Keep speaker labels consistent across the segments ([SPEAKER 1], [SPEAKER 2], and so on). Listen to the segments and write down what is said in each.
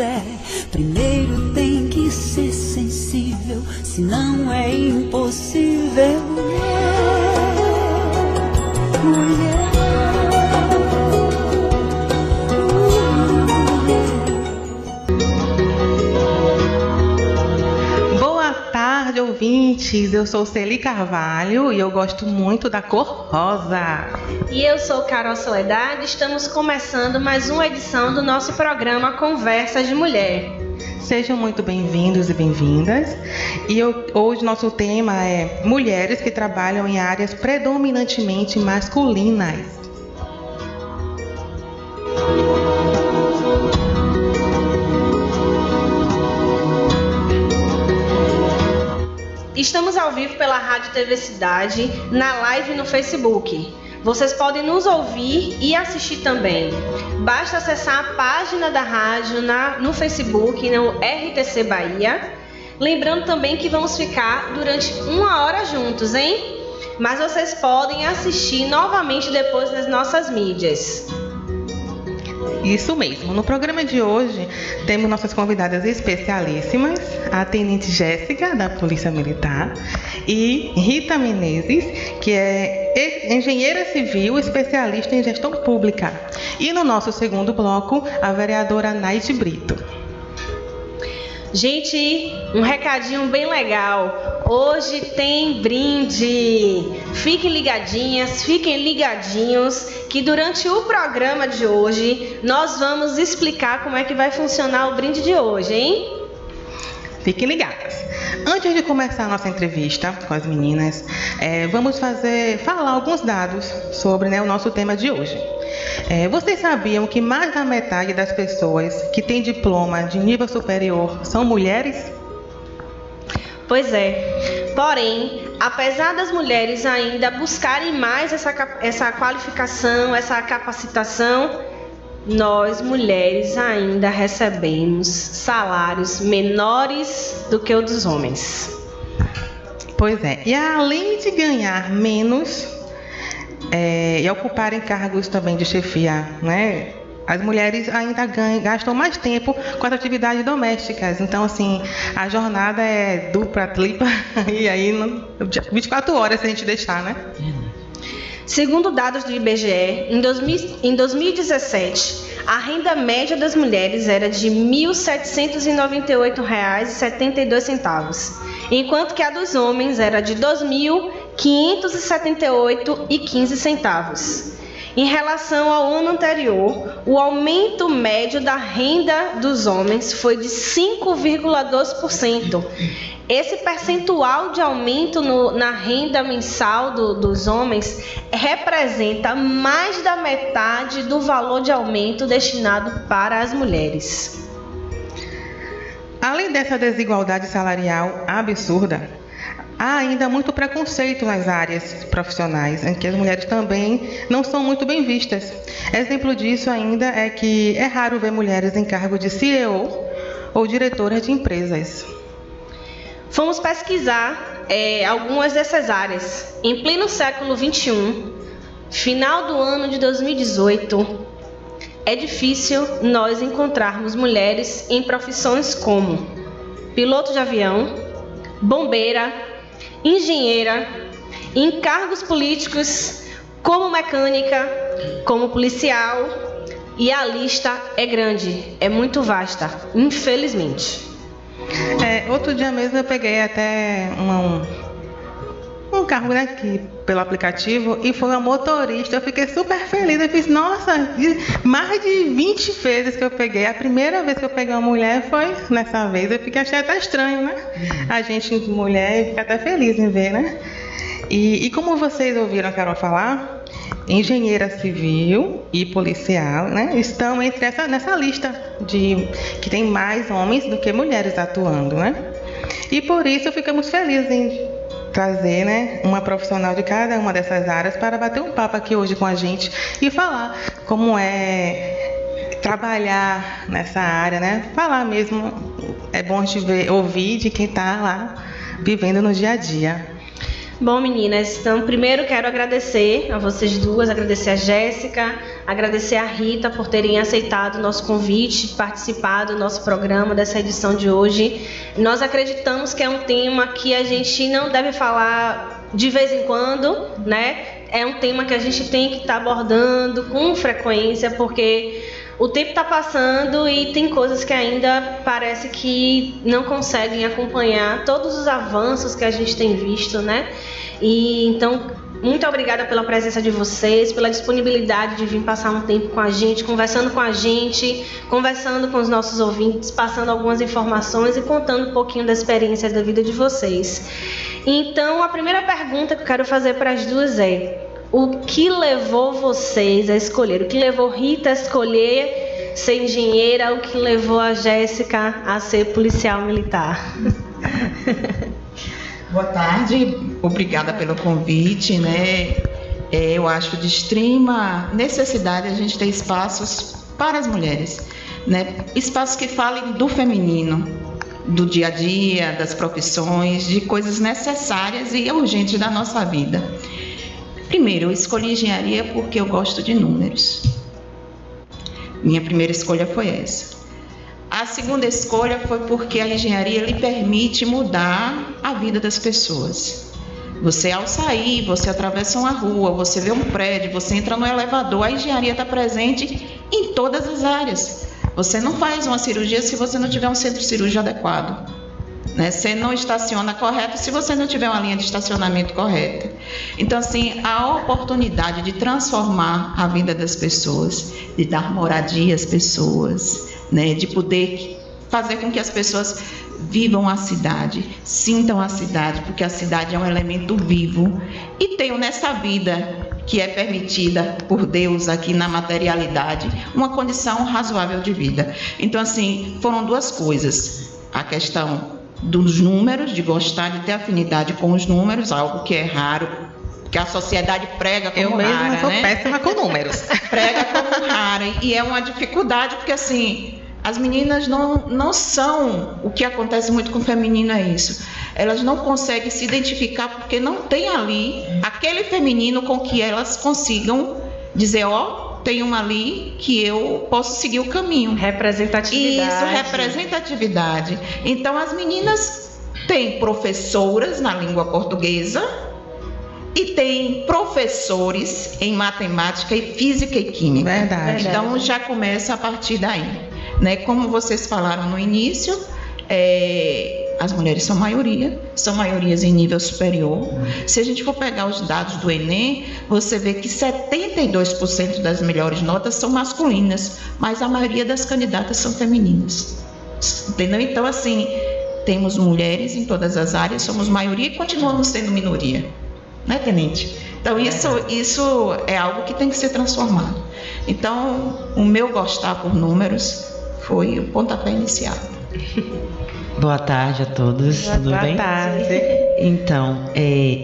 [SPEAKER 1] quiser. Primeiro tem que ser sensível, senão é impossível. Mulher.
[SPEAKER 2] Ouvintes, eu sou Celi Carvalho e eu gosto muito da cor rosa.
[SPEAKER 3] E eu sou Carol Soledade, estamos começando mais uma edição do nosso programa Conversas de Mulher.
[SPEAKER 2] Sejam muito bem-vindos e bem-vindas. E hoje nosso tema é mulheres que trabalham em áreas predominantemente masculinas.
[SPEAKER 3] Estamos ao vivo pela Rádio TV Cidade, na live no Facebook. Vocês podem nos ouvir e assistir também. Basta acessar a página da rádio no Facebook, no RTC Bahia. Lembrando também que vamos ficar durante 1 hora juntos, hein? Mas vocês podem assistir novamente depois nas nossas mídias.
[SPEAKER 2] Isso mesmo. No programa de hoje, temos nossas convidadas especialíssimas, a Tenente Jéssica, da Polícia Militar, e Rita Menezes, que é engenheira civil, especialista em gestão pública. E no nosso segundo bloco, a vereadora Naide Brito.
[SPEAKER 3] Gente, um recadinho bem legal. Hoje tem brinde. Fiquem ligadinhas, fiquem ligadinhos, que durante o programa de hoje nós vamos explicar como é que vai funcionar o brinde de hoje, hein?
[SPEAKER 2] Fiquem ligadas. Antes de começar a nossa entrevista com as meninas, vamos falar alguns dados sobre o nosso tema de hoje. Vocês sabiam que mais da metade das pessoas que têm diploma de nível superior são mulheres?
[SPEAKER 3] Pois é. Porém, apesar das mulheres ainda buscarem mais essa qualificação, essa capacitação, nós, mulheres, ainda recebemos salários menores do que o dos homens.
[SPEAKER 2] Pois é. E além de ganhar menos e ocuparem cargos também de chefia, né? As mulheres ainda gastam mais tempo com as atividades domésticas. Então, assim, a jornada é dupla, tripla, e aí 24 horas se a gente deixar, né?
[SPEAKER 3] Segundo dados do IBGE, em 2017, a renda média das mulheres era de R$ 1.798,72, enquanto que a dos homens era de R$ 2.578,15. Em relação ao ano anterior, o aumento médio da renda dos homens foi de 5,2%. Esse percentual de aumento na renda mensal dos homens representa mais da metade do valor de aumento destinado para as mulheres.
[SPEAKER 2] Além dessa desigualdade salarial absurda, há ainda muito preconceito nas áreas profissionais, em que as mulheres também não são muito bem vistas. Exemplo disso ainda é que é raro ver mulheres em cargo de CEO ou diretoras de empresas.
[SPEAKER 3] Fomos pesquisar algumas dessas áreas. Em pleno século XXI, final do ano de 2018, é difícil nós encontrarmos mulheres em profissões como piloto de avião, bombeira, engenheira, em cargos políticos, como mecânica, como policial, e a lista é grande, é muito vasta, infelizmente.
[SPEAKER 2] Outro dia mesmo eu peguei até um carro aqui pelo aplicativo e foi uma motorista. Eu fiquei super feliz. Eu fiz, nossa, mais de 20 vezes que eu peguei. A primeira vez que eu peguei uma mulher foi nessa vez. Eu achei até estranho, né? A gente, mulher, fica até feliz em ver, né? E como vocês ouviram a Carol falar, engenheira civil e policial, né, estão nessa lista que tem mais homens do que mulheres atuando, né? E por isso ficamos felizes em trazer, né, uma profissional de cada uma dessas áreas para bater um papo aqui hoje com a gente e falar como é trabalhar nessa área, né? Falar mesmo, é bom ouvir de quem está lá vivendo no dia a dia.
[SPEAKER 3] Bom, meninas, então primeiro quero agradecer a vocês duas, agradecer a Jéssica, agradecer a Rita por terem aceitado o nosso convite, participado do nosso programa, dessa edição de hoje. Nós acreditamos que é um tema que a gente não deve falar de vez em quando, né? É um tema que a gente tem que estar abordando com frequência, porque o tempo está passando e tem coisas que ainda parece que não conseguem acompanhar todos os avanços que a gente tem visto, né? E então, muito obrigada pela presença de vocês, pela disponibilidade de vir passar um tempo com a gente, conversando com os nossos ouvintes, passando algumas informações e contando um pouquinho da experiência da vida de vocês. Então, a primeira pergunta que eu quero fazer para as duas é: o que levou vocês a escolher? O que levou Rita a escolher ser engenheira? O que levou a Jéssica a ser policial militar?
[SPEAKER 4] Boa tarde, obrigada pelo convite, né? Eu acho de extrema necessidade a gente ter espaços para as mulheres, né? Espaços que falem do feminino, do dia a dia, das profissões, de coisas necessárias e urgentes da nossa vida. Primeiro, eu escolhi engenharia porque eu gosto de números. Minha primeira escolha foi essa. A segunda escolha foi porque a engenharia lhe permite mudar a vida das pessoas. Você, ao sair, você atravessa uma rua, você vê um prédio, você entra no elevador, a engenharia está presente em todas as áreas. Você não faz uma cirurgia se você não tiver um centro cirúrgico adequado, né? Você não estaciona correto se você não tiver uma linha de estacionamento correta. Então, assim, a oportunidade de transformar a vida das pessoas, de dar moradia às pessoas, né? De poder fazer com que as pessoas vivam a cidade, sintam a cidade, porque a cidade é um elemento vivo e tenham nessa vida que é permitida por Deus aqui na materialidade, uma condição razoável de vida. Então, assim, foram duas coisas: a questão dos números, de gostar, de ter afinidade com os números, algo que é raro, que a sociedade prega como rara.
[SPEAKER 2] Eu mesma sou
[SPEAKER 4] né?
[SPEAKER 2] péssima com números.
[SPEAKER 4] Prega como rara, e é uma dificuldade, porque assim, as meninas não são, o que acontece muito com o feminino é isso, elas não conseguem se identificar porque não tem ali aquele feminino com que elas consigam dizer, tem uma ali que eu posso seguir o caminho.
[SPEAKER 3] Representatividade.
[SPEAKER 4] Isso, representatividade. Então, as meninas têm professoras na língua portuguesa e têm professores em matemática e física e química.
[SPEAKER 2] Verdade.
[SPEAKER 4] Então, já começa a partir daí, né? Como vocês falaram no início, as mulheres são maiorias em nível superior. Se a gente for pegar os dados do Enem, você vê que 72% das melhores notas são masculinas, mas a maioria das candidatas são femininas. Entendeu? Então, assim, temos mulheres em todas as áreas, somos maioria e continuamos sendo minoria. Né, Tenente? Então, isso é algo que tem que ser transformado. Então, o meu gostar por números foi o pontapé inicial.
[SPEAKER 5] Boa tarde a todos, tudo bem?
[SPEAKER 2] Boa tarde.
[SPEAKER 5] Então,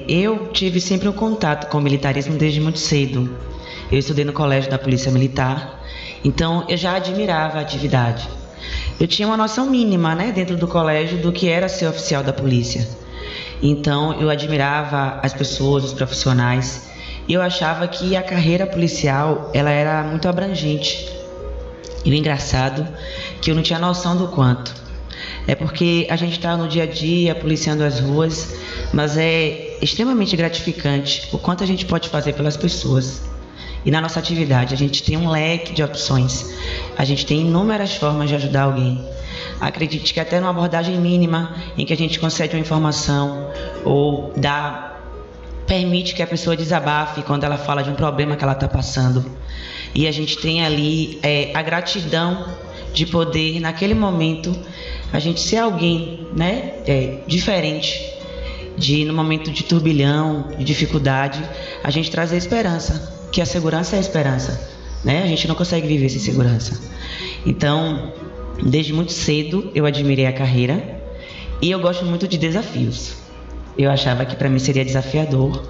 [SPEAKER 5] eu tive sempre um contato com o militarismo desde muito cedo. Eu estudei no colégio da Polícia Militar, então eu já admirava a atividade. Eu tinha uma noção mínima, né, dentro do colégio do que era ser oficial da polícia. Então, eu admirava as pessoas, os profissionais, e eu achava que a carreira policial, ela era muito abrangente. E o engraçado é que eu não tinha noção do quanto. É porque a gente está no dia a dia, policiando as ruas, mas é extremamente gratificante o quanto a gente pode fazer pelas pessoas. E na nossa atividade, a gente tem um leque de opções. A gente tem inúmeras formas de ajudar alguém. Acredite que até numa abordagem mínima, em que a gente concede uma informação ou permite que a pessoa desabafe quando ela fala de um problema que ela está passando. E a gente tem ali a gratidão de poder, naquele momento, a gente ser alguém, né, diferente, no momento de turbilhão, de dificuldade, a gente trazer esperança, que a segurança é a esperança, né? A gente não consegue viver sem segurança. Então, desde muito cedo eu admirei a carreira e eu gosto muito de desafios. Eu achava que para mim seria desafiador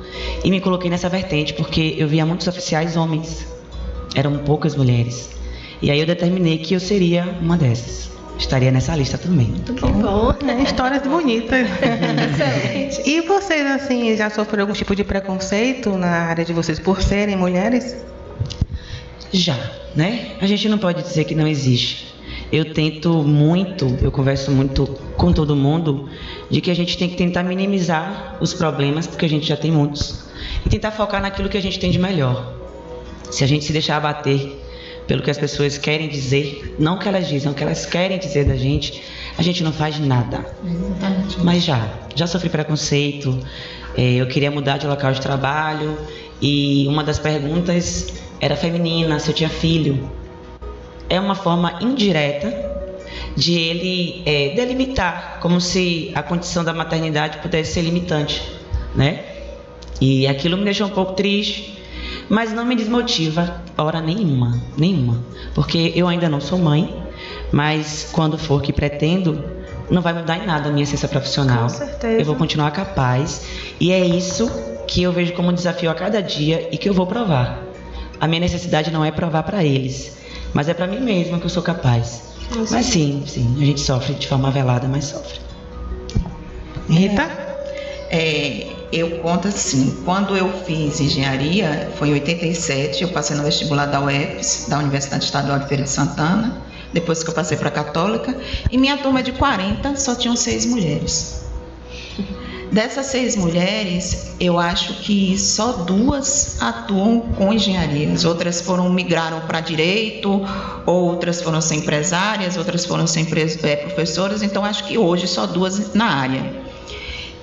[SPEAKER 5] e me coloquei nessa vertente porque eu via muitos oficiais homens, eram poucas mulheres. E aí eu determinei que eu seria uma dessas. Estaria nessa lista também.
[SPEAKER 3] Que bom, né?
[SPEAKER 2] Histórias bonitas.
[SPEAKER 3] Excelente.
[SPEAKER 2] E vocês, assim, já sofreram algum tipo de preconceito na área de vocês por serem mulheres?
[SPEAKER 5] Já, né? A gente não pode dizer que não existe. Eu tento muito, eu converso muito com todo mundo, de que a gente tem que tentar minimizar os problemas, porque a gente já tem muitos, e tentar focar naquilo que a gente tem de melhor. Se a gente se deixar abater pelo que as pessoas querem dizer, não o que elas dizem, o que elas querem dizer da gente, a gente não faz nada. Mas já sofri preconceito, eu queria mudar de local de trabalho, e uma das perguntas era feminina, se eu tinha filho. É uma forma indireta de ele delimitar, como se a condição da maternidade pudesse ser limitante, né? E aquilo me deixou um pouco triste, mas não me desmotiva hora nenhuma, porque eu ainda não sou mãe, mas quando for que pretendo, não vai mudar em nada a minha essência profissional.
[SPEAKER 3] Com certeza.
[SPEAKER 5] Eu vou continuar capaz, e é isso que eu vejo como um desafio a cada dia e que eu vou provar. A minha necessidade não é provar para eles, mas é para mim mesma que eu sou capaz. Mas sim, a gente sofre de forma velada, mas sofre.
[SPEAKER 2] Rita?
[SPEAKER 4] Eu conto assim, quando eu fiz engenharia, foi em 87, eu passei no vestibular da UFES, da Universidade Estadual de Feira de Santana, depois que eu passei para a Católica, e minha turma de 40 só tinham 6 mulheres. Dessas 6 mulheres, eu acho que só 2 atuam com engenharias. Outras migraram para direito, outras foram ser empresárias, outras foram ser professoras. Então, acho que hoje só 2 na área.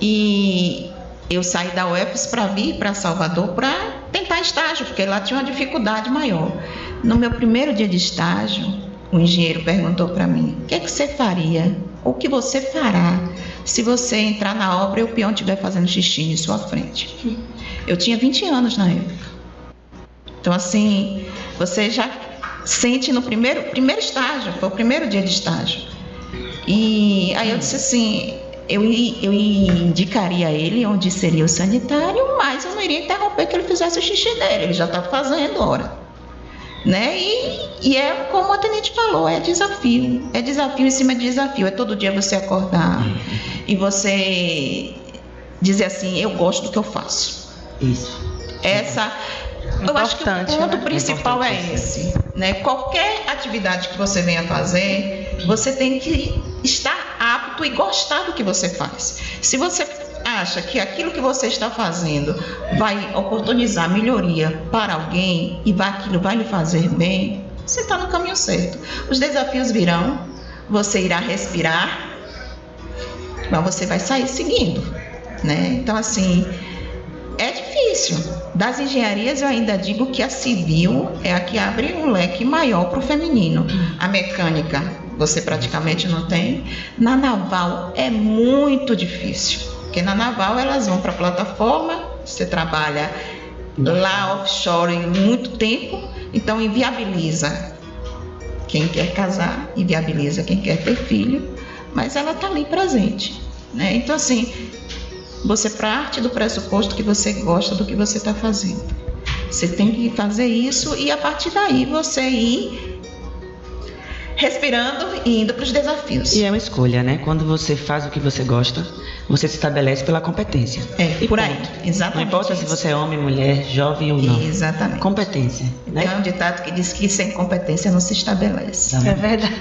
[SPEAKER 4] E eu saí da UFES para vir para Salvador para tentar estágio, porque lá tinha uma dificuldade maior. No meu primeiro dia de estágio, o engenheiro perguntou para mim: o que é que você faria? O que você fará se você entrar na obra e o peão estiver fazendo xixi em sua frente? Eu tinha 20 anos na época. Então, assim, você já sente no primeiro estágio, foi o primeiro dia de estágio. E aí eu disse assim, eu indicaria ele onde seria o sanitário, mas eu não iria interromper que ele fizesse o xixi dele, ele já está fazendo, ora. Né? E é como a tenente falou, é desafio em cima de desafio, é todo dia você acordar e você dizer assim, eu gosto do que eu faço.
[SPEAKER 5] Isso.
[SPEAKER 4] Eu acho que o ponto principal é esse, né? Qualquer atividade que você venha fazer, você tem que estar apto e gostar do que você faz. Se você acha que aquilo que você está fazendo vai oportunizar melhoria para alguém e aquilo vai lhe fazer bem, você está no caminho certo. Os desafios virão, você irá respirar, mas você vai sair seguindo, né? Então, assim, é difícil. Das engenharias, eu ainda digo que a civil é a que abre um leque maior para o feminino. A mecânica, você praticamente não tem. Na naval, é muito difícil. Porque na naval elas vão para a plataforma, você trabalha lá offshore muito tempo, então inviabiliza quem quer casar, inviabiliza quem quer ter filho, mas ela está ali presente, né? Então, assim, você parte do pressuposto que você gosta do que você está fazendo. Você tem que fazer isso e a partir daí você ir respirando e indo para os desafios.
[SPEAKER 5] E é uma escolha, né? Quando você faz o que você gosta, você se estabelece pela competência.
[SPEAKER 4] E por aí, exatamente.
[SPEAKER 5] Não importa se você é homem, mulher, jovem ou não.
[SPEAKER 4] Exatamente.
[SPEAKER 5] Competência. Né?
[SPEAKER 4] Tem um ditado que diz que sem competência não se estabelece.
[SPEAKER 3] É verdade.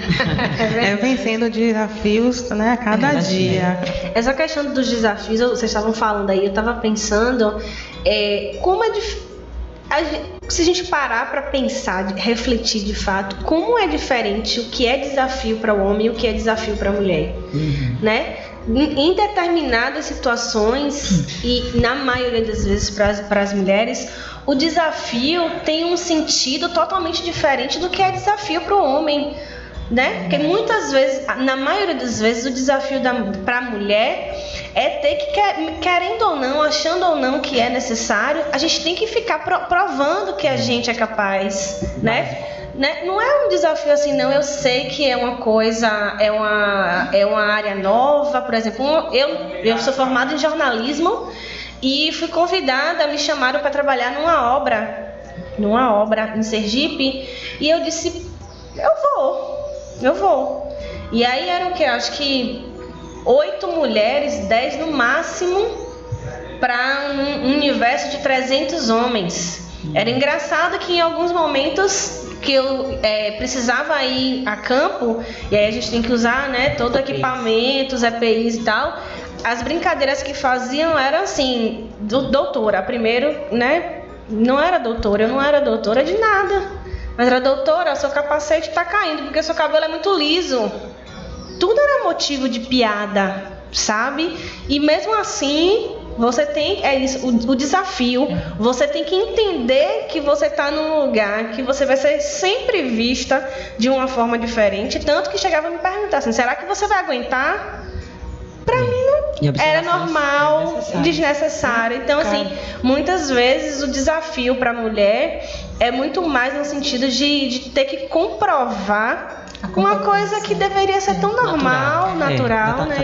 [SPEAKER 2] É vencendo desafios, né, a cada dia.
[SPEAKER 3] Essa questão dos desafios, vocês estavam falando aí, eu estava pensando como é difícil. Se a gente parar para pensar, refletir de fato, como é diferente o que é desafio para o homem e o que é desafio para a mulher, né? Em determinadas situações e na maioria das vezes para as mulheres, o desafio tem um sentido totalmente diferente do que é desafio para o homem, né? Porque muitas vezes, na maioria das vezes, o desafio para a mulher é ter que, querendo ou não, achando ou não que é necessário, a gente tem que ficar provando que a gente é capaz, né? Não é um desafio assim, não. Eu sei que é uma coisa, é uma área nova. Por exemplo, eu sou formada em jornalismo e fui convidada, me chamaram para trabalhar numa obra em Sergipe, e eu disse, eu vou. E aí eram o quê? Acho que 8 mulheres, 10 no máximo, para um universo de 300 homens. Era engraçado que em alguns momentos que eu precisava ir a campo, e aí a gente tem que usar, né, todo o equipamento, os EPIs e tal. As brincadeiras que faziam eram assim, doutora, primeiro, né, não era doutora, eu não era doutora de nada, mas era doutora, seu capacete tá caindo, porque seu cabelo é muito liso. Tudo era motivo de piada, sabe? E mesmo assim, você tem, o desafio, você tem que entender que você está num lugar que você vai ser sempre vista de uma forma diferente, tanto que chegava a me perguntar assim, será que você vai aguentar? Para mim não era normal, desnecessário. Então, assim, muitas vezes o desafio para a mulher é muito mais no sentido de ter que comprovar uma coisa que deveria ser tão normal, natural, né?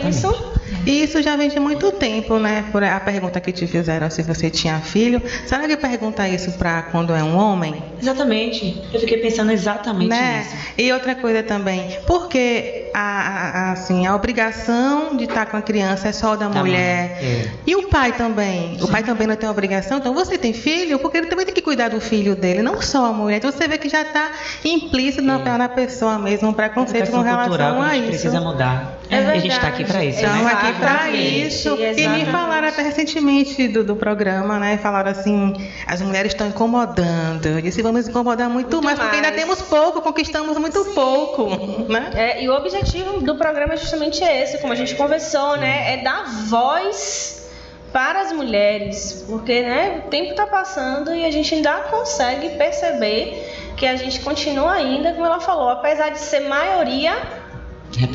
[SPEAKER 2] E isso já vem de muito tempo, né? Por a pergunta que te fizeram se você tinha filho. Será que pergunta isso para quando é um homem?
[SPEAKER 5] Exatamente. Eu fiquei pensando exatamente nisso.
[SPEAKER 2] E outra coisa também, porque a obrigação de estar com a criança é só da mulher. E o pai também? O pai também não tem obrigação? Então você tem filho? Porque ele também tem que cuidar do filho dele, não só a mulher. Então você vê que já está implícito na pessoa mesmo, um preconceito com relação a isso.
[SPEAKER 5] Precisa mudar.
[SPEAKER 2] A
[SPEAKER 5] gente está aqui para isso.
[SPEAKER 2] Estamos aqui para isso. E me falaram até recentemente do programa, né? Falaram assim, as mulheres estão incomodando. Eu disse, vamos incomodar muito mais, porque ainda temos pouco, conquistamos muito pouco, né?
[SPEAKER 3] E o objetivo do programa é justamente esse, como a gente conversou, né? É dar voz para as mulheres, porque, né, o tempo está passando e a gente ainda consegue perceber que a gente continua ainda, como ela falou, apesar de ser maioria,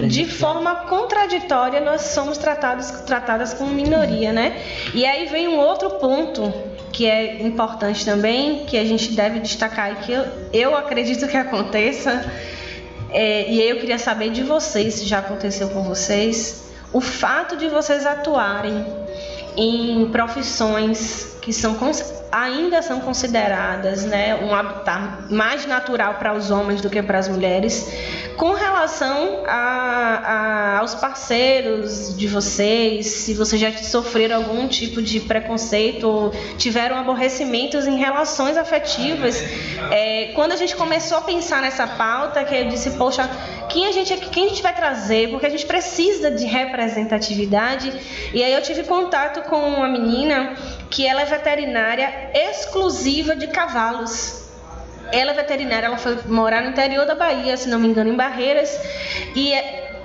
[SPEAKER 3] de forma contraditória nós somos tratadas como minoria, né? E aí vem um outro ponto que é importante também, que a gente deve destacar e que eu acredito que aconteça, e aí eu queria saber de vocês, se já aconteceu com vocês, o fato de vocês atuarem em profissões que ainda são consideradas, né, um habitat mais natural para os homens do que para as mulheres, com relação aos parceiros de vocês, se vocês já sofreram algum tipo de preconceito ou tiveram aborrecimentos em relações afetivas. Quando a gente começou a pensar nessa pauta, que eu disse, poxa, quem a gente vai trazer? Porque a gente precisa de representatividade. E aí eu tive contato com uma menina que ela é veterinária exclusiva de cavalos. Ela é veterinária, ela foi morar no interior da Bahia, se não me engano, em Barreiras. E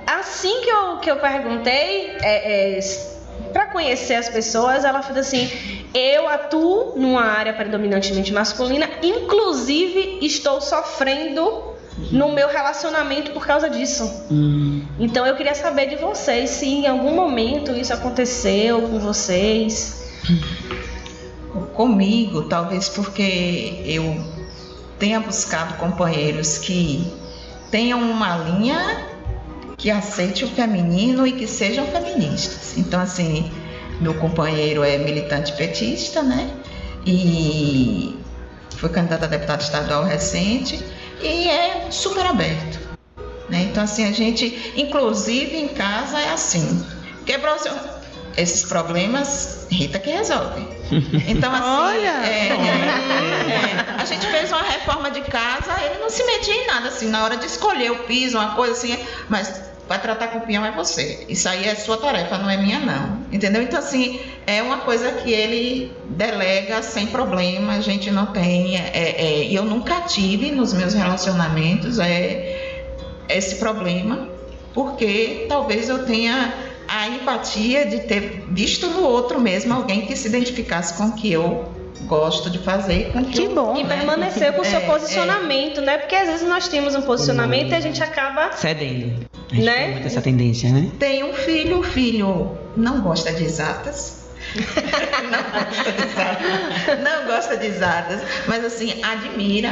[SPEAKER 3] assim que eu perguntei, para conhecer as pessoas, ela falou assim, eu atuo numa área predominantemente masculina, inclusive estou sofrendo no meu relacionamento por causa disso. Então eu queria saber de vocês se em algum momento isso aconteceu com vocês.
[SPEAKER 4] Comigo, talvez porque eu tenha buscado companheiros que tenham uma linha que aceite o feminino e que sejam feministas. Então, assim, meu companheiro é militante petista, né? E foi candidato a deputado estadual recente e é super aberto, né? Então, assim, a gente, inclusive em casa, é assim: quebrou esses problemas, Rita que resolve. Então, assim, a gente fez uma reforma de casa, ele não se metia em nada, assim, na hora de escolher o piso, uma coisa assim, mas vai tratar com o peão é você. Isso aí é sua tarefa, não é minha, não. Entendeu? Então, assim, é uma coisa que ele delega sem problema, a gente não tem. E eu nunca tive nos meus relacionamentos esse problema, porque talvez eu tenha a empatia de ter visto no outro mesmo alguém que se identificasse com o que eu gosto de fazer.
[SPEAKER 3] Que bom. E permanecer com o seu posicionamento, né? Porque às vezes nós temos um posicionamento e a gente acaba
[SPEAKER 5] cedendo. A gente
[SPEAKER 3] né?
[SPEAKER 5] tem muito essa tendência, né?
[SPEAKER 4] Tem um filho, o filho não gosta de exatas. Não gosta de exatas, mas assim, admira,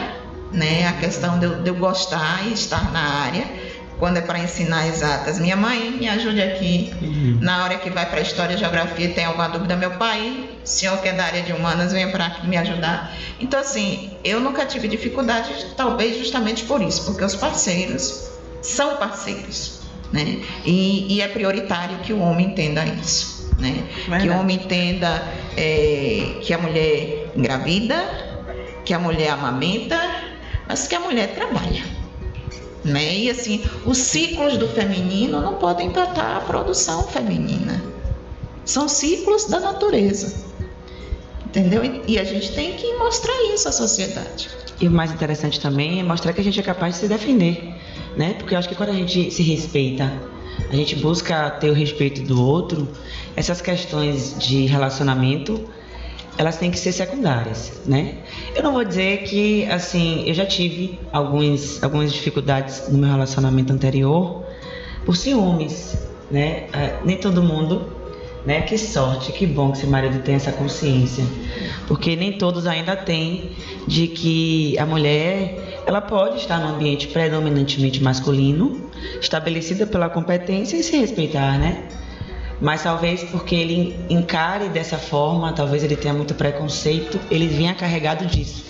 [SPEAKER 4] né, a questão de eu gostar e estar na área. Quando é para ensinar exatas, minha mãe, me ajude aqui. Na hora que vai para História e Geografia, tem alguma dúvida, meu pai, senhor que é da área de humanas, venha para aqui me ajudar. Então, assim, eu nunca tive dificuldade, talvez justamente por isso, porque os parceiros são parceiros, né? E é prioritário que o homem entenda isso, né? Que o homem entenda que a mulher engravida, que a mulher amamenta, mas que a mulher trabalha, né? E assim, os ciclos do feminino não podem empatar a produção feminina. São ciclos da natureza, entendeu? E a gente tem que mostrar isso à sociedade.
[SPEAKER 5] E o mais interessante também é mostrar que a gente é capaz de se defender, né? Porque eu acho que quando a gente se respeita, a gente busca ter o respeito do outro, essas questões de relacionamento, elas têm que ser secundárias, né? Eu não vou dizer que, assim, eu já tive algumas dificuldades no meu relacionamento anterior por ciúmes, né? Nem todo mundo, né? Que sorte, que bom que seu marido tem essa consciência, porque nem todos ainda têm de que a mulher, ela pode estar num ambiente predominantemente masculino, estabelecida pela competência e se respeitar, né? Mas talvez porque ele encare dessa forma, talvez ele tenha muito preconceito, ele vinha carregado disso.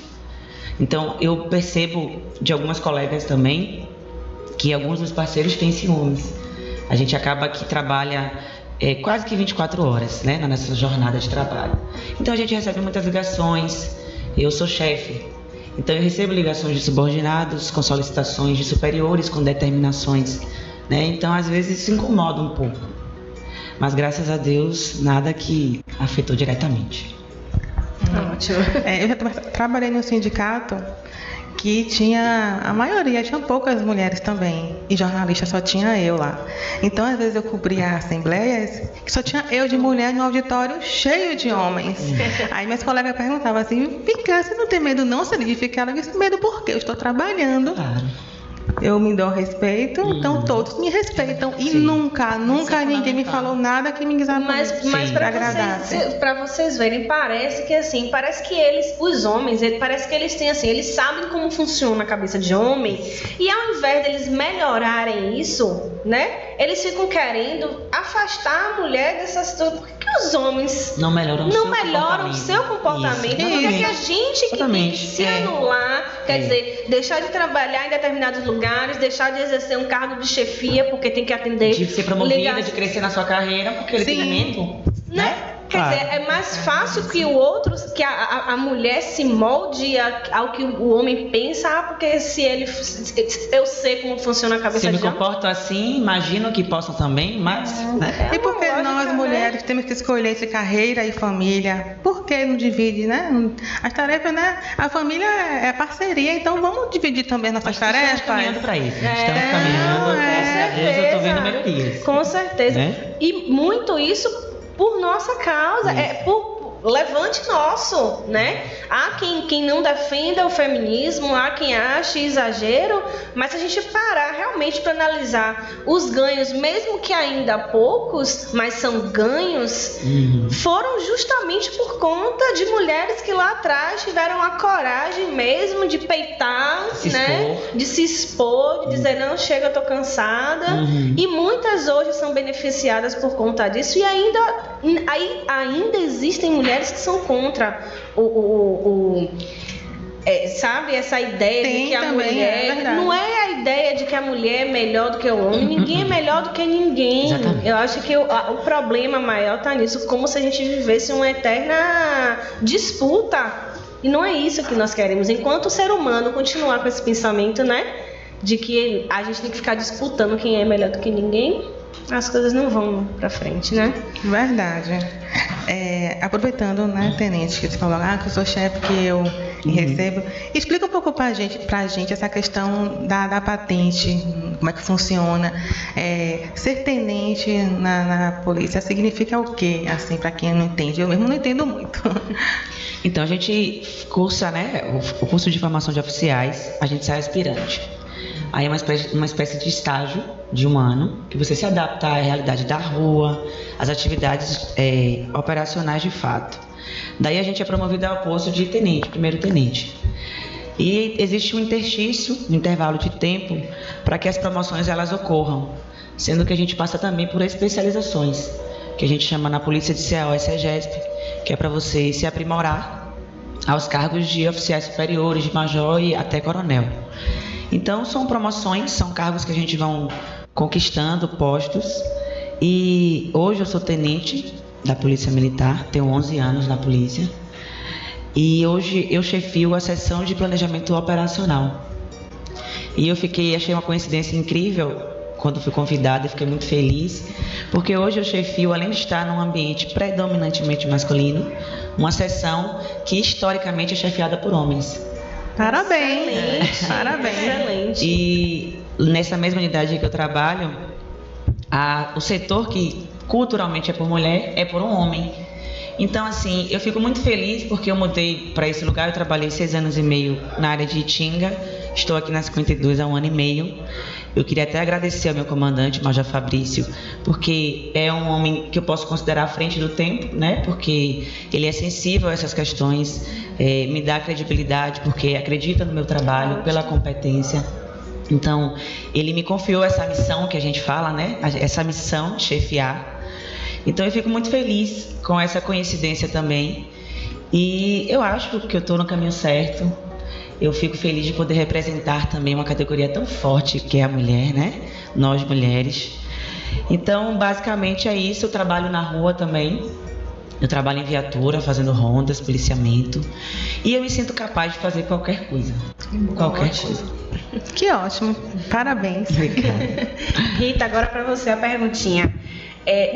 [SPEAKER 5] Então eu percebo de algumas colegas também que alguns dos parceiros têm ciúmes. A gente acaba que trabalha quase que 24 horas, né, nessa jornada de trabalho. Então a gente recebe muitas ligações, eu sou chefe, então eu recebo ligações de subordinados com solicitações de superiores com determinações, né? Então às vezes isso incomoda um pouco. Mas graças a Deus, nada que afetou diretamente.
[SPEAKER 2] Ótimo. Eu já trabalhei no sindicato que tinha, a maioria, tinha poucas mulheres também, e jornalista só tinha eu lá. Então, às vezes eu cobria assembleias que só tinha eu de mulher no auditório cheio de homens. Aí meus colegas perguntavam assim, fica, você não tem medo não, Celi, de ficar? Eu disse, medo por quê? Eu estou trabalhando.
[SPEAKER 5] Claro.
[SPEAKER 2] Eu me dou respeito, então todos me respeitam. E nunca ninguém me falou nada que me desagradasse.
[SPEAKER 3] Mas para vocês verem, parece que assim, parece que eles, os homens, parece que eles têm assim, eles sabem como funciona a cabeça de homem, e ao invés deles melhorarem isso, né, eles ficam querendo afastar a mulher dessa situação. Por que os homens
[SPEAKER 5] não melhoram
[SPEAKER 3] o seu comportamento? Por que a gente que tem que se anular, quer dizer, deixar de trabalhar em determinados lugares, deixar de exercer um cargo de chefia porque tem que atender,
[SPEAKER 5] de ser promovida, de crescer na sua carreira, porque ele tem medo, né?
[SPEAKER 3] Quer dizer, é mais fácil que o outro, que a mulher se molde ao que o homem pensa, porque se eu sei como funciona a cabeça
[SPEAKER 5] dele. Se eu
[SPEAKER 3] me
[SPEAKER 5] comporto assim, imagino que possam também, mas... Né?
[SPEAKER 2] E por que nós mulheres temos que escolher entre carreira e família? Por que não divide, né? As tarefas, né? A família é parceria, então vamos dividir também nossas tarefas.
[SPEAKER 5] Estamos caminhando para isso. Estamos caminhando, com certeza, eu estou vendo melhorias.
[SPEAKER 3] Com certeza. Né? E muito isso por nossa causa, por levante nosso, né? Há quem não defenda o feminismo, há quem ache exagero, mas se a gente parar realmente para analisar os ganhos, mesmo que ainda poucos, mas são ganhos, foram justamente por conta de mulheres que lá atrás tiveram a coragem mesmo de peitar, de se expor, de dizer, não, chega, eu tô cansada, e muitas hoje são beneficiadas por conta disso, e ainda existem mulheres que são contra sabe, essa ideia de que a mulher... não é a ideia de que a mulher é melhor do que o homem. Ninguém é melhor do que ninguém.
[SPEAKER 5] Exatamente.
[SPEAKER 3] Eu acho que o problema maior está nisso, como se a gente vivesse uma eterna disputa. E não é isso que nós queremos. Enquanto o ser humano continuar com esse pensamento, né, de que a gente tem que ficar disputando quem é melhor do que ninguém, as coisas não vão pra frente, né?
[SPEAKER 2] Verdade. Aproveitando, né, tenente, que você falou, que eu sou chefe, que eu recebo. Explica um pouco pra gente essa questão da patente, como é que funciona. Ser tenente na polícia significa o quê, assim, pra quem não entende? Eu mesmo não entendo muito.
[SPEAKER 5] Então, a gente cursa, né, o curso de formação de oficiais, a gente sai aspirante. Aí é uma espécie de estágio de um ano, que você se adapta à realidade da rua, às atividades operacionais de fato. Daí a gente é promovido ao posto de tenente, primeiro tenente. E existe um interstício, um intervalo de tempo, para que as promoções elas ocorram, sendo que a gente passa também por especializações, que a gente chama na polícia de CAO e CEGESP, que é para você se aprimorar aos cargos de oficiais superiores, de major e até coronel. Então, são promoções, são cargos que a gente vai conquistando, postos. E hoje eu sou tenente da Polícia Militar, tenho 11 anos na polícia. E hoje eu chefio a seção de planejamento operacional. E eu achei uma coincidência incrível quando fui convidada, e fiquei muito feliz, porque hoje eu chefio, além de estar num ambiente predominantemente masculino, uma seção que historicamente é chefiada por homens.
[SPEAKER 2] Parabéns!
[SPEAKER 3] Excelente,
[SPEAKER 2] Parabéns!
[SPEAKER 3] Excelente.
[SPEAKER 5] E nessa mesma unidade que eu trabalho, o setor que culturalmente é por mulher é por um homem. Então, assim, eu fico muito feliz porque eu mudei para esse lugar. Eu trabalhei 6 anos e meio na área de Itinga, estou aqui na 52 há 1 ano e meio. Eu queria até agradecer ao meu comandante, Major Fabrício, porque é um homem que eu posso considerar à frente do tempo, né? Porque ele é sensível a essas questões, me dá credibilidade, porque acredita no meu trabalho, pela competência. Então, ele me confiou essa missão que a gente fala, né? Essa missão de chefiar. Então, eu fico muito feliz com essa coincidência também. E eu acho que eu estou no caminho certo. Eu fico feliz de poder representar também uma categoria tão forte que é a mulher, né? Nós mulheres. Então, basicamente é isso. Eu trabalho na rua também. Eu trabalho em viatura, fazendo rondas, policiamento. E eu me sinto capaz de fazer qualquer coisa. Qualquer coisa.
[SPEAKER 2] Que ótimo. Parabéns.
[SPEAKER 3] Rita, agora para você a perguntinha.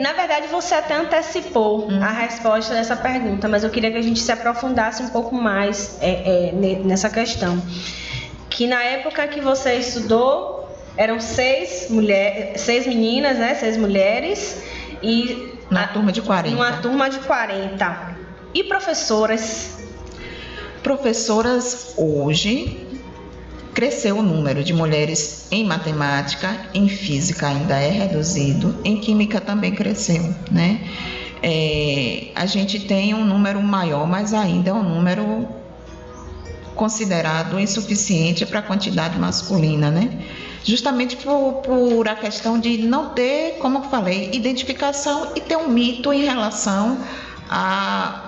[SPEAKER 3] Na verdade, você até antecipou a resposta dessa pergunta, mas eu queria que a gente se aprofundasse um pouco mais nessa questão. Que na época que você estudou, eram 6 meninas, né? 6 mulheres. E
[SPEAKER 4] na turma de 40.
[SPEAKER 3] Uma turma de 40. E professoras?
[SPEAKER 4] Professoras hoje... Cresceu o número de mulheres em matemática, em física ainda é reduzido, em química também cresceu, né? A gente tem um número maior, mas ainda é um número considerado insuficiente para a quantidade masculina, né? Justamente por a questão de não ter, como eu falei, identificação e ter um mito em relação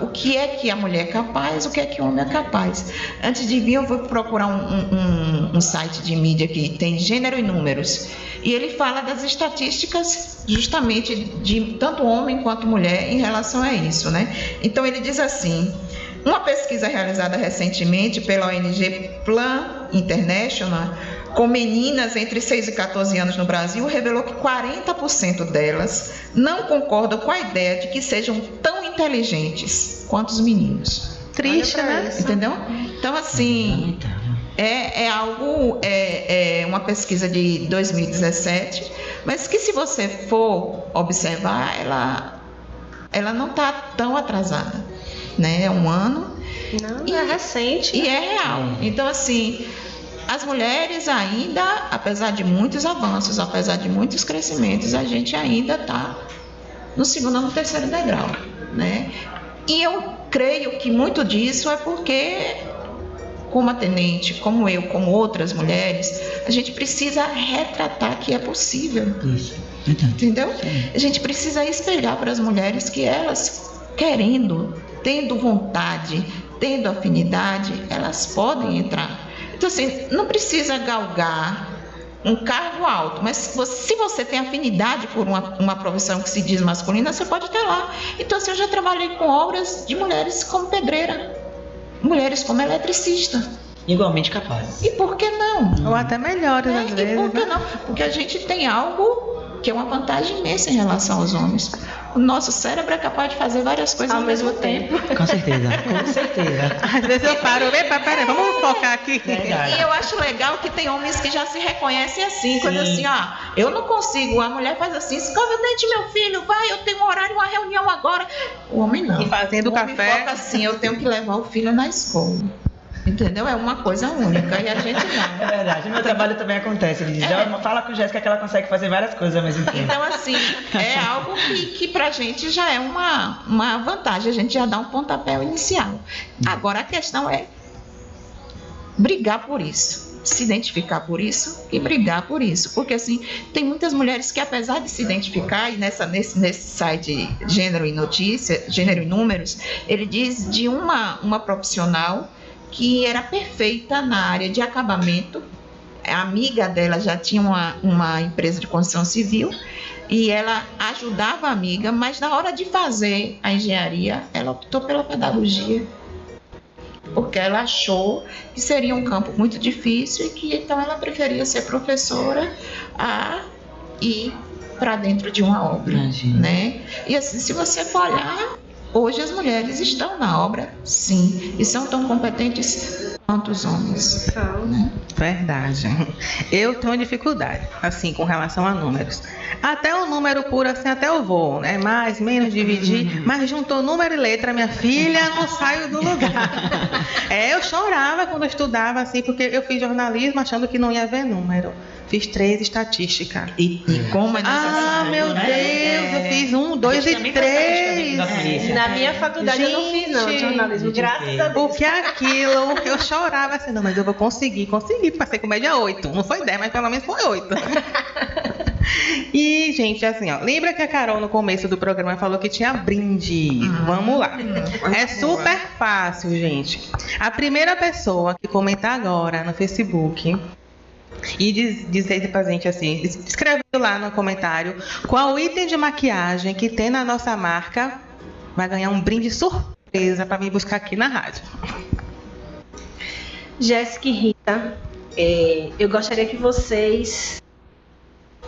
[SPEAKER 4] o que é que a mulher é capaz, o que é que o homem é capaz. Antes de vir, eu vou procurar um site de mídia que tem Gênero e Números, e ele fala das estatísticas justamente de tanto homem quanto mulher em relação a isso, né? Então ele diz assim: uma pesquisa realizada recentemente pela ONG Plan International com meninas entre 6 e 14 anos no Brasil, revelou que 40% delas não concordam com a ideia de que sejam tão inteligentes quanto os meninos.
[SPEAKER 2] Triste, né?
[SPEAKER 4] Entendeu? Então, assim, é uma pesquisa de 2017, mas que, se você for observar, ela não está tão atrasada, né? É um ano.
[SPEAKER 3] Não, é recente.
[SPEAKER 4] E é real. Então, assim... As mulheres ainda, apesar de muitos avanços, apesar de muitos crescimentos, a gente ainda está no 2º ou no 3º degrau, né? E eu creio que muito disso é porque, como a tenente, como eu, como outras mulheres, a gente precisa retratar que é possível.
[SPEAKER 5] Isso.
[SPEAKER 4] Entendeu? A gente precisa espelhar para as mulheres que elas, querendo, tendo vontade, tendo afinidade, elas podem entrar. Então, assim, não precisa galgar um cargo alto, mas se você tem afinidade por uma profissão que se diz masculina, você pode ter lá. Então, assim, eu já trabalhei com obras de mulheres como pedreira, mulheres como eletricista.
[SPEAKER 5] Igualmente capazes.
[SPEAKER 4] E por que não?
[SPEAKER 2] Ou até melhores, às vezes.
[SPEAKER 4] E por que
[SPEAKER 2] né?
[SPEAKER 4] não? Porque a gente tem algo que é uma vantagem imensa em relação aos homens. O nosso cérebro é capaz de fazer várias coisas
[SPEAKER 3] ao mesmo tempo.
[SPEAKER 5] Com certeza, com certeza.
[SPEAKER 2] Às vezes eu paro, peraí, vamos focar aqui.
[SPEAKER 4] E eu acho legal que tem homens que já se reconhecem assim, coisa assim, eu não consigo, a mulher faz assim, escova o dente, meu filho, vai, eu tenho um horário, uma reunião agora. O homem não.
[SPEAKER 2] E fazendo
[SPEAKER 4] o homem
[SPEAKER 2] café.
[SPEAKER 4] foca assim, eu tenho que levar o filho na escola. Entendeu? É uma coisa única e a gente não.
[SPEAKER 5] É verdade, meu trabalho também acontece. Ele diz, fala com a Jéssica que ela consegue fazer várias coisas ao mesmo tempo.
[SPEAKER 4] Então, assim, é algo que pra gente já é uma vantagem, a gente já dá um pontapé inicial. Agora, a questão é brigar por isso, se identificar por isso e brigar por isso. Porque, assim, tem muitas mulheres que, apesar de se identificar, e nesse site Gênero e Notícia, Gênero e Números, ele diz de uma profissional que era perfeita na área de acabamento. A amiga dela já tinha uma empresa de construção civil e ela ajudava a amiga, mas na hora de fazer a engenharia, ela optou pela pedagogia. porque ela achou que seria um campo muito difícil e que então ela preferia ser professora a ir para dentro de uma obra, né? E assim, se você for olhar, hoje as mulheres estão na obra, sim, e são tão competentes quanto os homens. Né?
[SPEAKER 2] Verdade. Eu tenho dificuldade, assim, com relação a números. Até o número puro, assim, até eu vou, né? Mais, menos, dividir. Mas juntou número e letra, minha filha, não saio do lugar. Eu chorava quando eu estudava, assim, porque eu fiz jornalismo achando que não ia ver número. Fiz 3 estatística.
[SPEAKER 4] E como é necessário?
[SPEAKER 2] Ah, meu Deus, eu fiz 1, 2 e 3.
[SPEAKER 3] Na minha faculdade eu não fiz, não, jornalismo, graças a Deus.
[SPEAKER 2] Porque aquilo, eu chorava assim, não, mas eu vou conseguir, passei com média 8, não foi 10, mas pelo menos foi 8. E, gente, assim, ó, lembra que a Carol no começo do programa falou que tinha brinde? Vamos lá. É super fácil, gente. A primeira pessoa que comentar agora no Facebook e dizer pra gente assim, escrevendo lá no comentário qual item de maquiagem que tem na nossa marca, vai ganhar um brinde surpresa para vir buscar aqui na rádio.
[SPEAKER 3] Jéssica e Rita, eu gostaria que vocês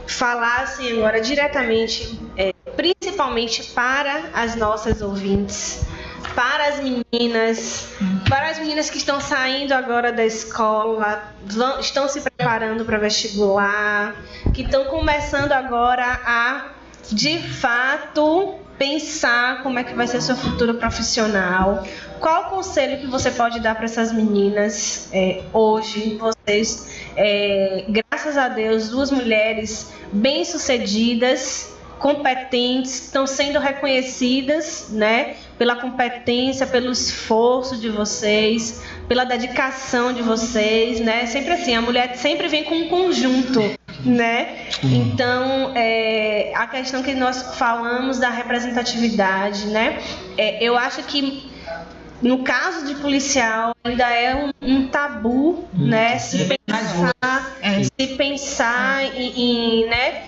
[SPEAKER 3] falassem agora diretamente, principalmente para as nossas ouvintes, para as meninas que estão saindo agora da escola, estão se preparando para vestibular, que estão começando agora a, de fato, pensar como é que vai ser seu futuro profissional. Qual o conselho que você pode dar para essas meninas hoje? Vocês, graças a Deus, 2 mulheres bem-sucedidas, competentes, estão sendo reconhecidas, né, pela competência, pelo esforço de vocês, pela dedicação de vocês, né? Sempre assim, a mulher sempre vem com um conjunto, né? Então, a questão que nós falamos da representatividade, né? Eu acho que no caso de policial ainda é um tabu, né? Se pensar em né?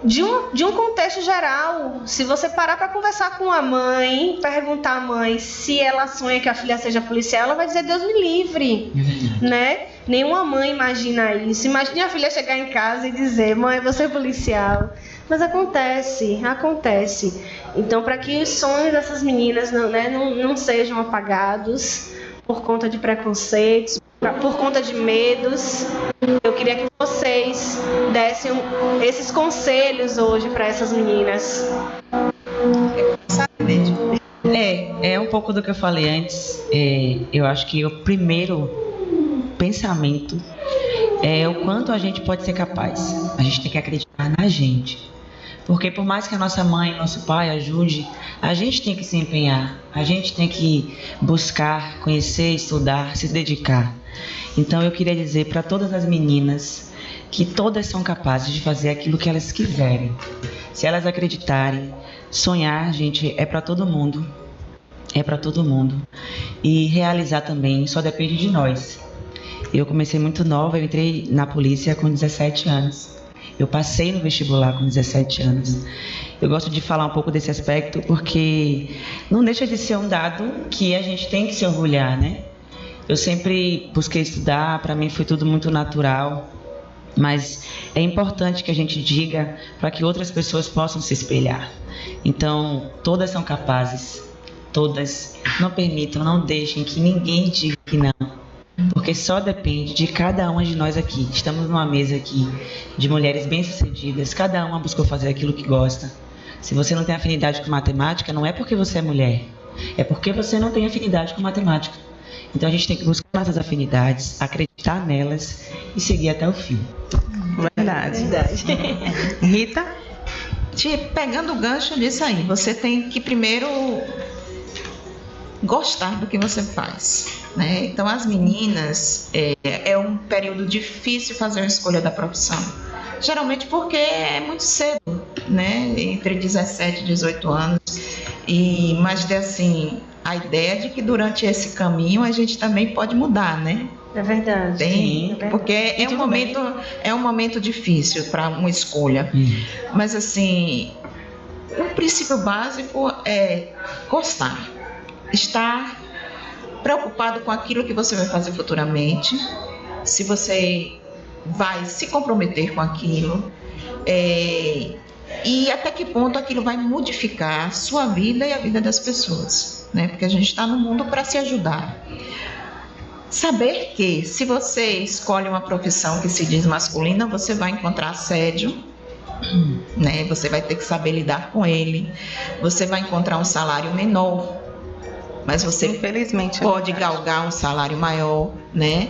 [SPEAKER 3] De um contexto geral, se você parar para conversar com a mãe, perguntar à mãe se ela sonha que a filha seja policial, ela vai dizer Deus me livre, né? Nenhuma mãe imagina isso. Imagine a filha chegar em casa e dizer, mãe, você é policial. Mas acontece. Então, para que os sonhos dessas meninas não sejam apagados por conta de preconceitos, por conta de medos, eu queria que vocês dessem esses conselhos hoje para essas meninas.
[SPEAKER 5] É um pouco do que eu falei antes. Eu acho que o primeiro pensamento é o quanto a gente pode ser capaz. A gente tem que acreditar na gente. Porque por mais que a nossa mãe, nosso pai ajude, a gente tem que se empenhar. A gente tem que buscar, conhecer, estudar, se dedicar. Então eu queria dizer para todas as meninas que todas são capazes de fazer aquilo que elas quiserem. Se elas acreditarem, sonhar, gente, é para todo mundo. É para todo mundo. E realizar também só depende de nós. Eu comecei muito nova, eu entrei na polícia com 17 anos. Eu passei no vestibular com 17 anos. Eu gosto de falar um pouco desse aspecto porque não deixa de ser um dado que a gente tem que se orgulhar, né? Eu sempre busquei estudar, para mim foi tudo muito natural, mas é importante que a gente diga para que outras pessoas possam se espelhar. Então, todas são capazes, todas. Não permitam, não deixem que ninguém diga que não, porque só depende de cada uma de nós aqui. Estamos numa mesa aqui de mulheres bem-sucedidas, cada uma buscou fazer aquilo que gosta. Se você não tem afinidade com matemática, não é porque você é mulher, é porque você não tem afinidade com matemática. Então a gente tem que buscar nossas afinidades, acreditar nelas e seguir até o fim.
[SPEAKER 2] Verdade. Rita?
[SPEAKER 4] Pegando o gancho disso aí, você tem que primeiro gostar do que você faz, né? Então as meninas, é um período difícil fazer a escolha da profissão. Geralmente porque é muito cedo, né? Entre 17 e 18 anos. Mas assim, a ideia de que durante esse caminho a gente também pode mudar, né?
[SPEAKER 3] É verdade.
[SPEAKER 4] Tem, porque é um momento difícil para uma escolha. Mas assim, o princípio básico é gostar, estar preocupado com aquilo que você vai fazer futuramente, se você vai se comprometer com aquilo, e até que ponto aquilo vai modificar a sua vida e a vida das pessoas, né? Porque a gente está no mundo para se ajudar. Saber que se você escolhe uma profissão que se diz masculina, você vai encontrar assédio, né? Você vai ter que saber lidar com ele, você vai encontrar um salário menor, mas você
[SPEAKER 2] infelizmente
[SPEAKER 4] pode galgar um salário maior, né?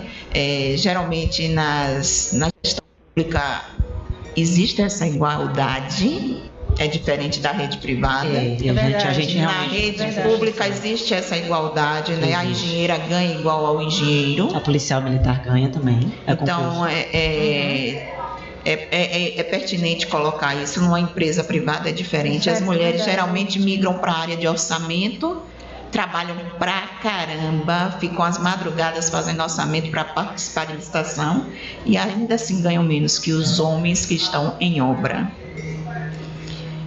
[SPEAKER 4] Geralmente na gestão pública existe essa igualdade, é diferente da rede privada.
[SPEAKER 5] A gente
[SPEAKER 4] Na
[SPEAKER 5] realmente...
[SPEAKER 4] rede pública existe essa igualdade, né? A engenheira ganha igual ao engenheiro.
[SPEAKER 5] A policial militar ganha também.
[SPEAKER 4] Então, é pertinente colocar isso. Numa empresa privada é diferente. As mulheres geralmente migram para a área de orçamento, trabalham pra caramba, ficam as madrugadas fazendo orçamento para participar de licitação e ainda assim ganham menos que os homens que estão em obra.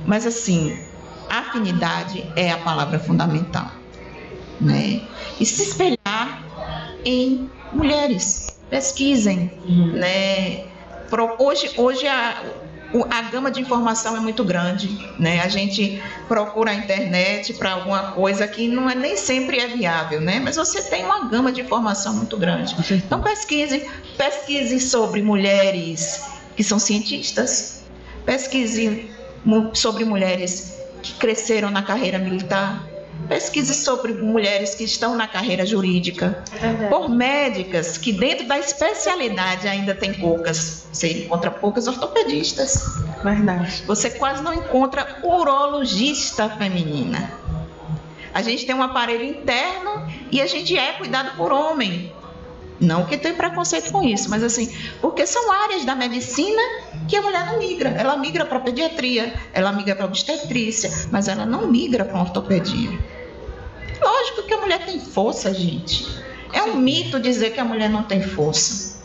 [SPEAKER 4] Mas assim, afinidade é a palavra fundamental, né? E se espelhar em mulheres, pesquisem, né? Hoje a gama de informação é muito grande, né? A gente procura a internet para alguma coisa que nem sempre é viável, né? Mas você tem uma gama de informação muito grande. Então pesquise sobre mulheres que são cientistas, pesquise sobre mulheres que cresceram na carreira militar, pesquise sobre mulheres que estão na carreira jurídica, por médicas que dentro da especialidade ainda tem poucas. Você encontra poucas ortopedistas.
[SPEAKER 2] Verdade.
[SPEAKER 4] Você quase não encontra urologista feminina. A gente tem um aparelho interno e a gente é cuidado por homem. Não que tem preconceito com isso, mas assim, porque são áreas da medicina que a mulher não migra. Ela migra para pediatria, ela migra para obstetrícia, mas ela não migra para ortopedia. Lógico que a mulher tem força, gente. É um mito dizer que a mulher não tem força,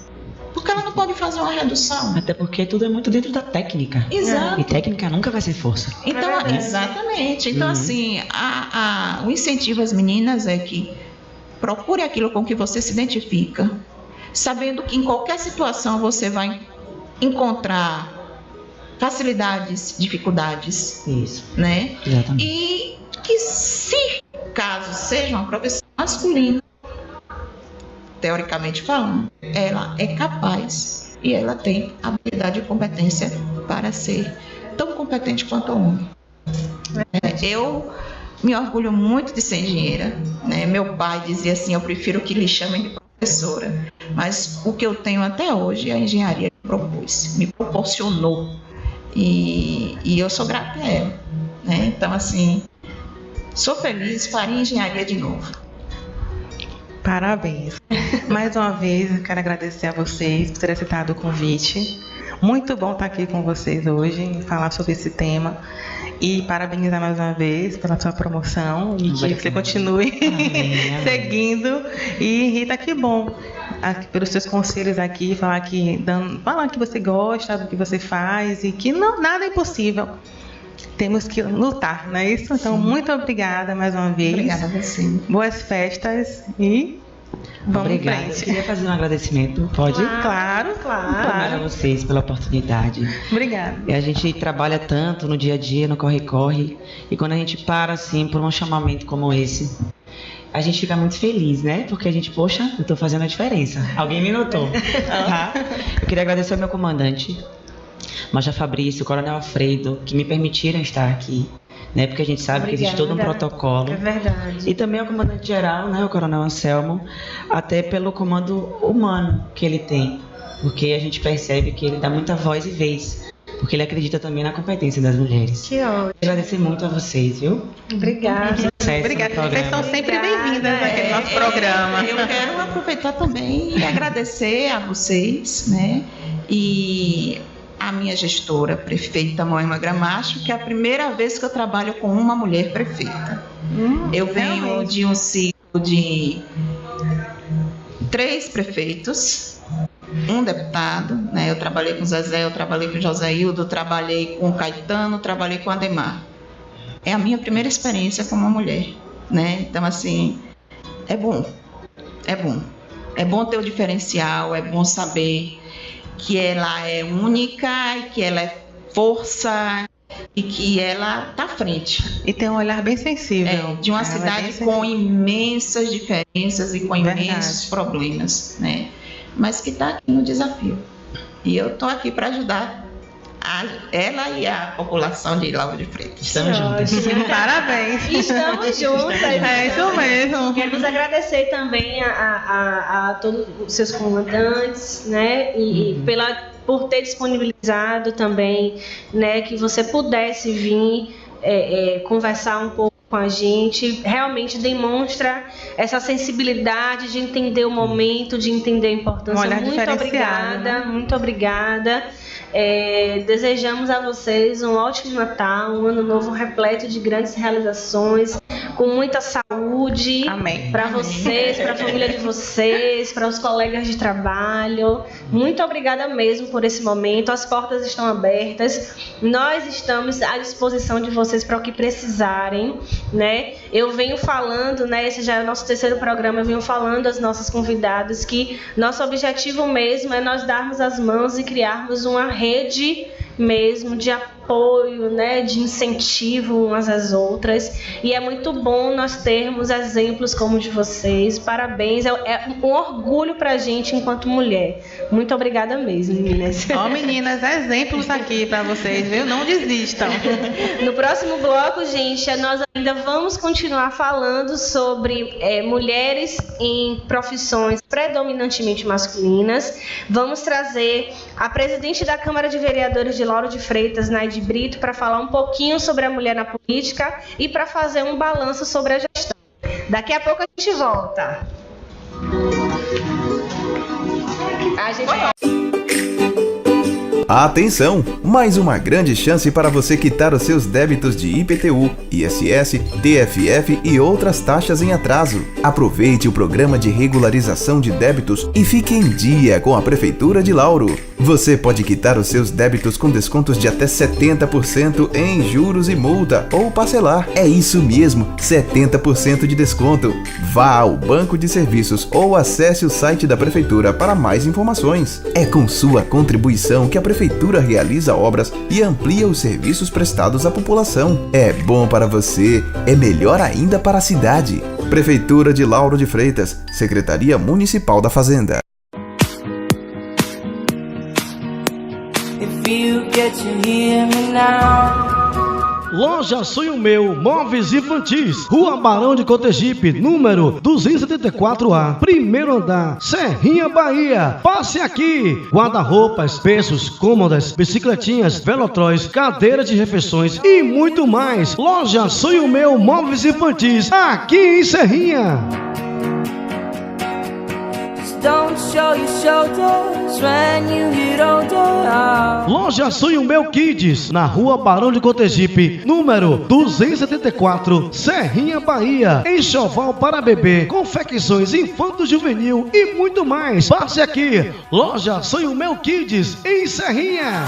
[SPEAKER 4] porque ela não pode fazer uma redução.
[SPEAKER 5] Até porque tudo é muito dentro da técnica.
[SPEAKER 4] Exato.
[SPEAKER 5] E técnica nunca vai ser força.
[SPEAKER 4] Então, exatamente. Então, assim, o incentivo às meninas é que procure aquilo com que você se identifica, sabendo que em qualquer situação você vai encontrar facilidades, dificuldades.
[SPEAKER 5] Isso.
[SPEAKER 4] Né?
[SPEAKER 5] Exatamente.
[SPEAKER 4] E que se caso seja uma profissão masculina, teoricamente falando, ela é capaz e ela tem habilidade e competência para ser tão competente quanto o homem. Eu me orgulho muito de ser engenheira, né? Meu pai dizia assim, eu prefiro que lhe chamem de professora, mas o que eu tenho até hoje, a engenharia me proporcionou, e eu sou grata a ela, né? Então, assim, sou feliz, faria engenharia de novo.
[SPEAKER 2] Parabéns. Mais uma vez, eu quero agradecer a vocês por terem aceitado o convite. Muito bom estar aqui com vocês hoje e falar sobre esse tema. E parabenizar mais uma vez pela sua promoção e que você continue seguindo. E Rita, que bom pelos seus conselhos aqui, falar que você gosta do que você faz e que nada é impossível. Temos que lutar, não é isso? Então, muito obrigada mais uma vez.
[SPEAKER 4] Obrigada a você.
[SPEAKER 2] Boas festas e vamos em frente.
[SPEAKER 5] Eu queria fazer um agradecimento, pode?
[SPEAKER 2] Claro.
[SPEAKER 5] A vocês pela oportunidade.
[SPEAKER 2] Obrigada.
[SPEAKER 5] E a gente trabalha tanto no dia a dia, no corre-corre, e quando a gente para assim por um chamamento como esse, a gente fica muito feliz, né? Porque a gente, poxa, eu tô fazendo a diferença. Alguém me notou. Tá? Eu queria agradecer ao meu comandante, Major Fabrício, Coronel Alfredo, que me permitiram estar aqui, né? Porque a gente sabe que existe todo um protocolo.
[SPEAKER 3] É verdade.
[SPEAKER 5] E também ao comandante-geral, né? O Coronel Anselmo, até pelo comando humano que ele tem, porque a gente percebe que ele dá muita voz e vez, porque ele acredita também na competência das mulheres.
[SPEAKER 3] Que ótimo.
[SPEAKER 5] Agradecer muito a vocês, viu?
[SPEAKER 3] Obrigada.
[SPEAKER 2] Obrigada. Vocês são sempre bem-vindas aqui no nosso programa.
[SPEAKER 4] Eu quero aproveitar também e agradecer a vocês, né? E a minha gestora, prefeita Moema Gramacho, que é a primeira vez que eu trabalho com uma mulher prefeita. Eu venho de um ciclo de 3 prefeitos, um deputado, né? Eu trabalhei com o Zezé, eu trabalhei com o Joséildo, trabalhei com o Caetano, trabalhei com o Ademar. É a minha primeira experiência como uma mulher, né? Então, assim, é bom É bom. É bom ter o diferencial, é bom saber que ela é única e que ela é força e que ela está à frente.
[SPEAKER 2] E tem um olhar bem sensível.
[SPEAKER 4] De uma cidade com imensas diferenças e com imensos problemas, né? Mas que está aqui no desafio. E eu estou aqui para ajudar ela e a população de Lauro de Freitas.
[SPEAKER 5] Estamos juntas.
[SPEAKER 2] Parabéns.
[SPEAKER 3] Estamos juntas.
[SPEAKER 2] É isso mesmo.
[SPEAKER 3] Queremos agradecer também a todos os seus comandantes, né? E por ter disponibilizado também, né? Que você pudesse vir conversar um pouco com a gente. Realmente demonstra essa sensibilidade de entender o momento, de entender a importância. Muito obrigada, né? Muito obrigada. Desejamos a vocês um ótimo Natal, um ano novo repleto de grandes realizações, com muita saúde para vocês, para a família de vocês, para os colegas de trabalho. Muito obrigada mesmo por esse momento. As portas estão abertas. Nós estamos à disposição de vocês para o que precisarem, né? Eu venho falando, né? Esse já é o nosso terceiro programa. Eu venho falando às nossas convidadas que nosso objetivo mesmo é nós darmos as mãos e criarmos uma rede mesmo de apoio, né, de incentivo umas às outras, e é muito bom nós termos exemplos como o de vocês. Parabéns, é um orgulho pra gente enquanto mulher. Muito obrigada mesmo, meninas.
[SPEAKER 2] Meninas, exemplos aqui pra vocês, viu? Não desistam.
[SPEAKER 3] No próximo bloco, gente, nós ainda vamos continuar falando sobre mulheres em profissões predominantemente masculinas. Vamos trazer a presidente da Câmara de Vereadores de Lauro de Freitas, Naide Brito, para falar um pouquinho sobre a mulher na política e para fazer um balanço sobre a gestão. Daqui a pouco a gente volta.
[SPEAKER 6] Atenção! Mais uma grande chance para você quitar os seus débitos de IPTU, ISS, TFF e outras taxas em atraso. Aproveite o programa de regularização de débitos e fique em dia com a Prefeitura de Lauro. Você pode quitar os seus débitos com descontos de até 70% em juros e multa ou parcelar. É isso mesmo, 70% de desconto. Vá ao Banco de Serviços ou acesse o site da Prefeitura para mais informações. É com sua contribuição que a Prefeitura realiza obras e amplia os serviços prestados à população. É bom para você, é melhor ainda para a cidade. Prefeitura de Lauro de Freitas, Secretaria Municipal da Fazenda.
[SPEAKER 7] Loja Sonho Meu, Móveis Infantis, Rua Barão de Cotegipe, número 274A, primeiro andar, Serrinha, Bahia. Passe aqui! Guarda-roupas, berços, cômodas, bicicletinhas, velotróis, cadeiras de refeições e muito mais. Loja Sonho Meu, Móveis Infantis, aqui em Serrinha. Don't show your shoulders when you get older. Loja Sonho Meu Kids, na Rua Barão de Cotegipe, número 274, Serrinha, Bahia. Enxoval para bebê, confecções infanto-juvenil e muito mais. Passe aqui, Loja Sonho Meu Kids, em Serrinha.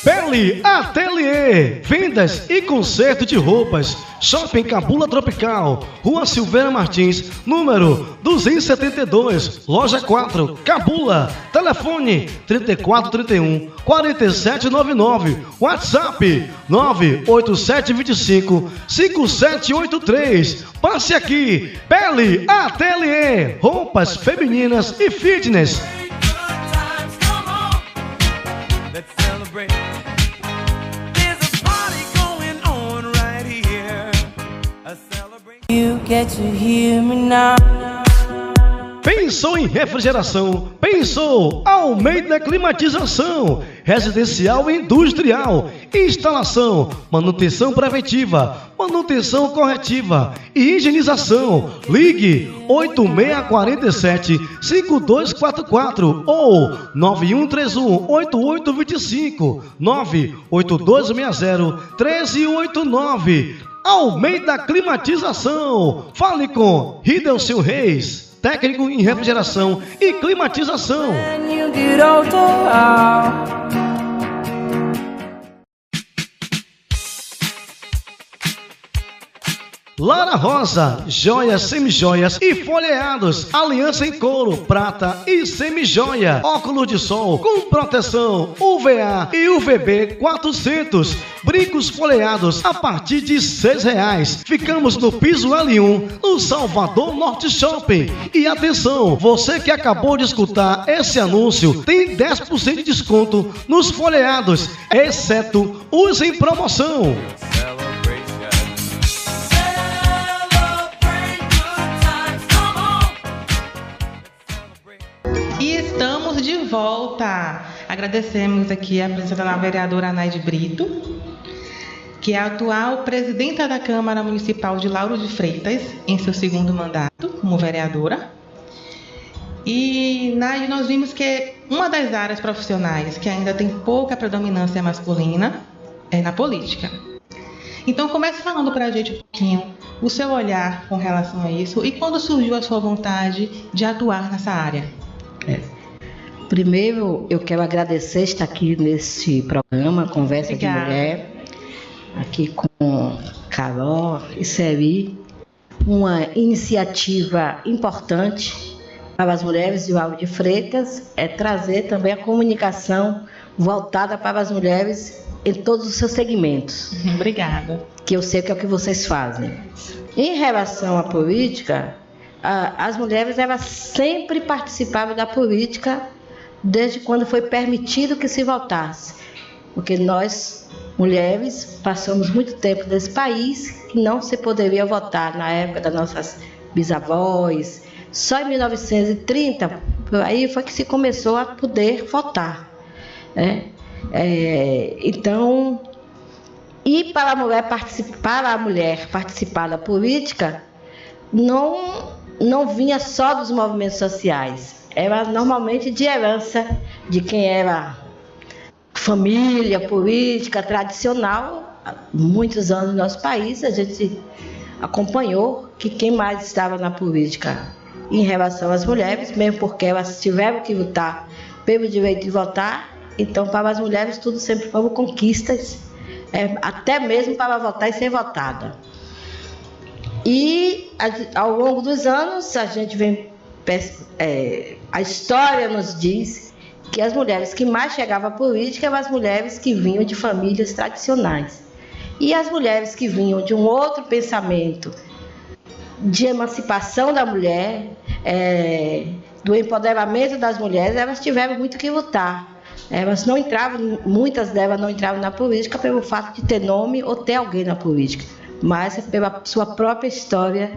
[SPEAKER 7] Pele Ateliê, vendas e conserto de roupas. Shopping Cabula Tropical, Rua Silveira Martins, número 272, Loja 4, Cabula. Telefone 3431 4799, WhatsApp 98725 5783. Passe aqui, Pele Ateliê, roupas femininas e fitness. You get to hear me now. Pensou em refrigeração? Pensou Almeida Climatização, residencial e industrial, instalação, manutenção preventiva, manutenção corretiva e higienização. Ligue 8647-5244 ou 9131-8825, 98260-1389. Almeida Climatização. Fale com Ridelcio Reis, técnico em refrigeração e climatização. Lara Rosa, joias, semijoias e folheados, aliança em couro, prata e semijoia, óculos de sol com proteção UVA e UVB 400, brincos folheados a partir de R$6. Ficamos no piso L1, no Salvador Norte Shopping. E atenção, você que acabou de escutar esse anúncio tem 10% de desconto nos folheados, exceto os em promoção.
[SPEAKER 2] E estamos de volta. Agradecemos aqui a presença da vereadora Anaide Brito, que é a atual presidenta da Câmara Municipal de Lauro de Freitas, em seu segundo mandato como vereadora. E, Naide, nós vimos que uma das áreas profissionais que ainda tem pouca predominância masculina é na política. Então, comece falando para a gente um pouquinho o seu olhar com relação a isso e quando surgiu a sua vontade de atuar nessa área.
[SPEAKER 8] Primeiro, eu quero agradecer estar aqui nesse programa, Conversa
[SPEAKER 2] Obrigada.
[SPEAKER 8] de Mulher, aqui com Carol e Seri, uma iniciativa importante para as mulheres de Lauro de Freitas, é trazer também a comunicação voltada para as mulheres em todos os seus segmentos.
[SPEAKER 2] Obrigada.
[SPEAKER 8] Que eu sei que é o que vocês fazem. Em relação à política, as mulheres elas sempre participavam da política desde quando foi permitido que se votasse. Porque nós, mulheres, passamos muito tempo nesse país que não se poderia votar na época das nossas bisavós. Só em 1930, por aí, foi que se começou a poder votar, né? Então, e para a mulher participar da política, não vinha só dos movimentos sociais, era normalmente de herança de quem era família política tradicional. Há muitos anos no nosso país a gente acompanhou que quem mais estava na política em relação às mulheres, mesmo porque elas tiveram que lutar pelo direito de votar, então para as mulheres tudo sempre foram conquistas, até mesmo para votar e ser votada. E ao longo dos anos a gente vem, a história nos diz que as mulheres que mais chegavam à política eram as mulheres que vinham de famílias tradicionais. E as mulheres que vinham de um outro pensamento de emancipação da mulher, do empoderamento das mulheres, elas tiveram muito que lutar. Elas não entravam, muitas delas não entravam na política pelo fato de ter nome ou ter alguém na política, mas pela sua própria história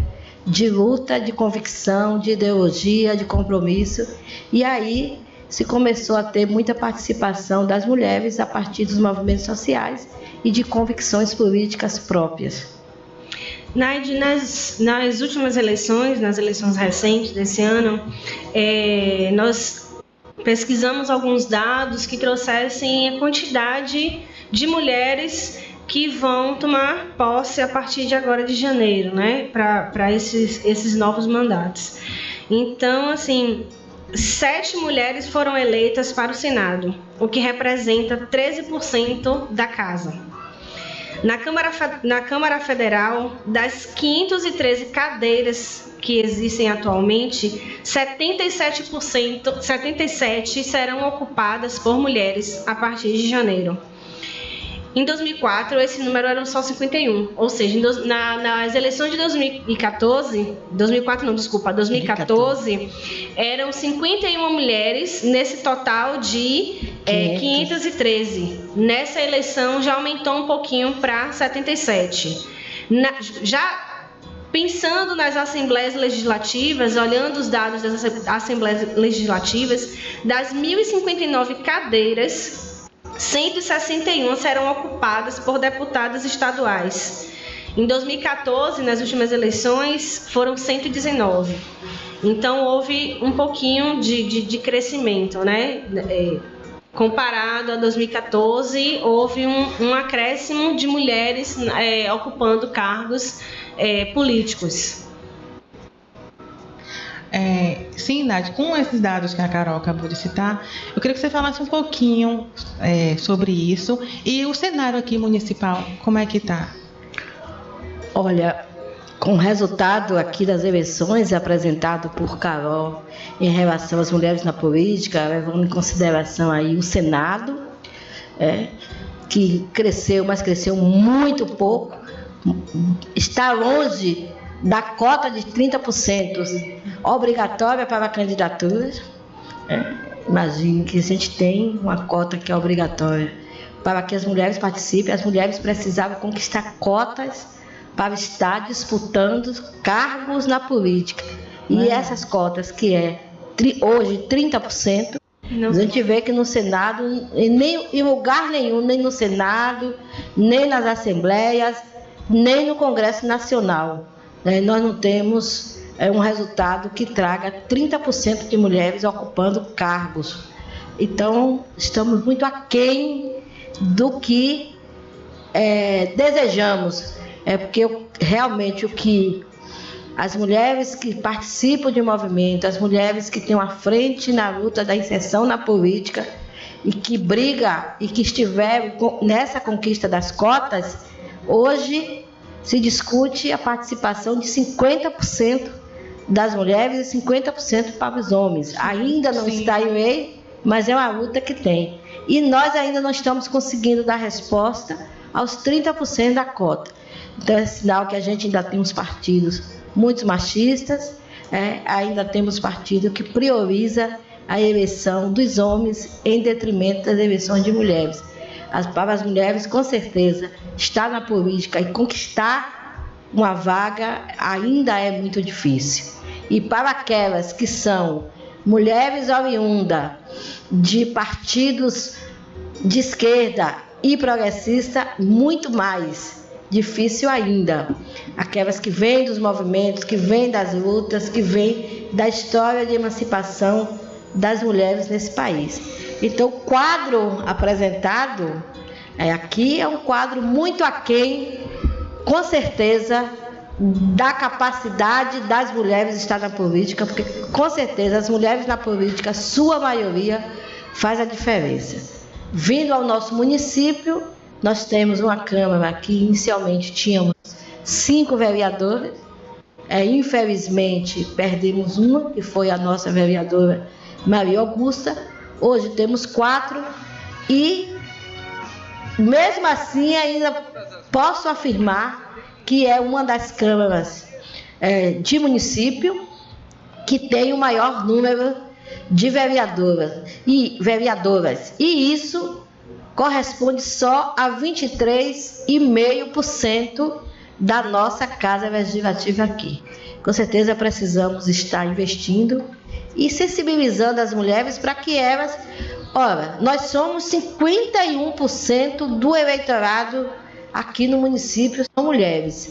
[SPEAKER 8] de luta, de convicção, de ideologia, de compromisso. E aí se começou a ter muita participação das mulheres a partir dos movimentos sociais e de convicções políticas próprias.
[SPEAKER 3] Naide, nas últimas eleições, nas eleições recentes desse ano, nós pesquisamos alguns dados que trouxessem a quantidade de mulheres que vão tomar posse a partir de agora de janeiro, né, para esses novos mandatos. Então, assim, 7 mulheres foram eleitas para o Senado, o que representa 13% da casa. Na Câmara Federal, das 513 cadeiras que existem atualmente, 77 serão ocupadas por mulheres a partir de janeiro. Em 2004, esse número era só 51, ou seja, nas eleições de 2014, eram 51 mulheres nesse total de 513. Nessa eleição já aumentou um pouquinho para 77. Já pensando nas assembleias legislativas, olhando os dados das assembleias legislativas, das 1.059 cadeiras, 161 serão ocupadas por deputados estaduais. Em 2014, nas últimas eleições, foram 119. Então, houve um pouquinho de crescimento, né? Comparado a 2014, houve um acréscimo de mulheres ocupando cargos políticos.
[SPEAKER 2] Sim, Nath, com esses dados que a Carol acabou de citar, eu queria que você falasse um pouquinho sobre isso. E o cenário aqui municipal, como é que está?
[SPEAKER 8] Olha, com o resultado aqui das eleições apresentado por Carol em relação às mulheres na política, levando em consideração aí o Senado, que cresceu, mas cresceu muito pouco, está longe da cota de 30% obrigatória para candidaturas. Imagine que a gente tem uma cota que é obrigatória para que as mulheres participem. As mulheres precisavam conquistar cotas para estar disputando cargos na política. E essas cotas, que é hoje 30%, a gente vê que no Senado, em lugar nenhum, nem no Senado, nem nas assembleias, nem no Congresso Nacional, nós não temos um resultado que traga 30% de mulheres ocupando cargos. Então, estamos muito aquém do que desejamos. Porque realmente o que as mulheres que participam de movimento, as mulheres que estão à frente na luta da inserção na política e que brigam e que estiveram nessa conquista das cotas, hoje se discute a participação de 50% das mulheres e 50% para os homens. Ainda não está em lei, mas é uma luta que tem. E nós ainda não estamos conseguindo dar resposta aos 30% da cota. Então é sinal que a gente ainda tem uns partidos muito machistas, ainda temos partido que prioriza a eleição dos homens em detrimento das eleições de mulheres. Para as mulheres, com certeza, estar na política e conquistar uma vaga ainda é muito difícil. E para aquelas que são mulheres oriundas de partidos de esquerda e progressista, muito mais difícil ainda. Aquelas que vêm dos movimentos, que vêm das lutas, que vêm da história de emancipação das mulheres nesse país. Então, o quadro apresentado aqui é um quadro muito aquém, com certeza, da capacidade das mulheres estar na política, porque, com certeza, as mulheres na política, sua maioria, faz a diferença. Vindo ao nosso município, nós temos uma Câmara que inicialmente tínhamos 5 vereadoras. Infelizmente, perdemos uma, que foi a nossa vereadora Maria Augusta. Hoje temos 4 e, mesmo assim, ainda posso afirmar que é uma das câmaras de município que tem o maior número de vereadoras. E isso corresponde só a 23,5% da nossa Casa Legislativa aqui. Com certeza precisamos estar investindo e sensibilizando as mulheres para que elas... Ora, nós somos 51% do eleitorado aqui no município, são mulheres.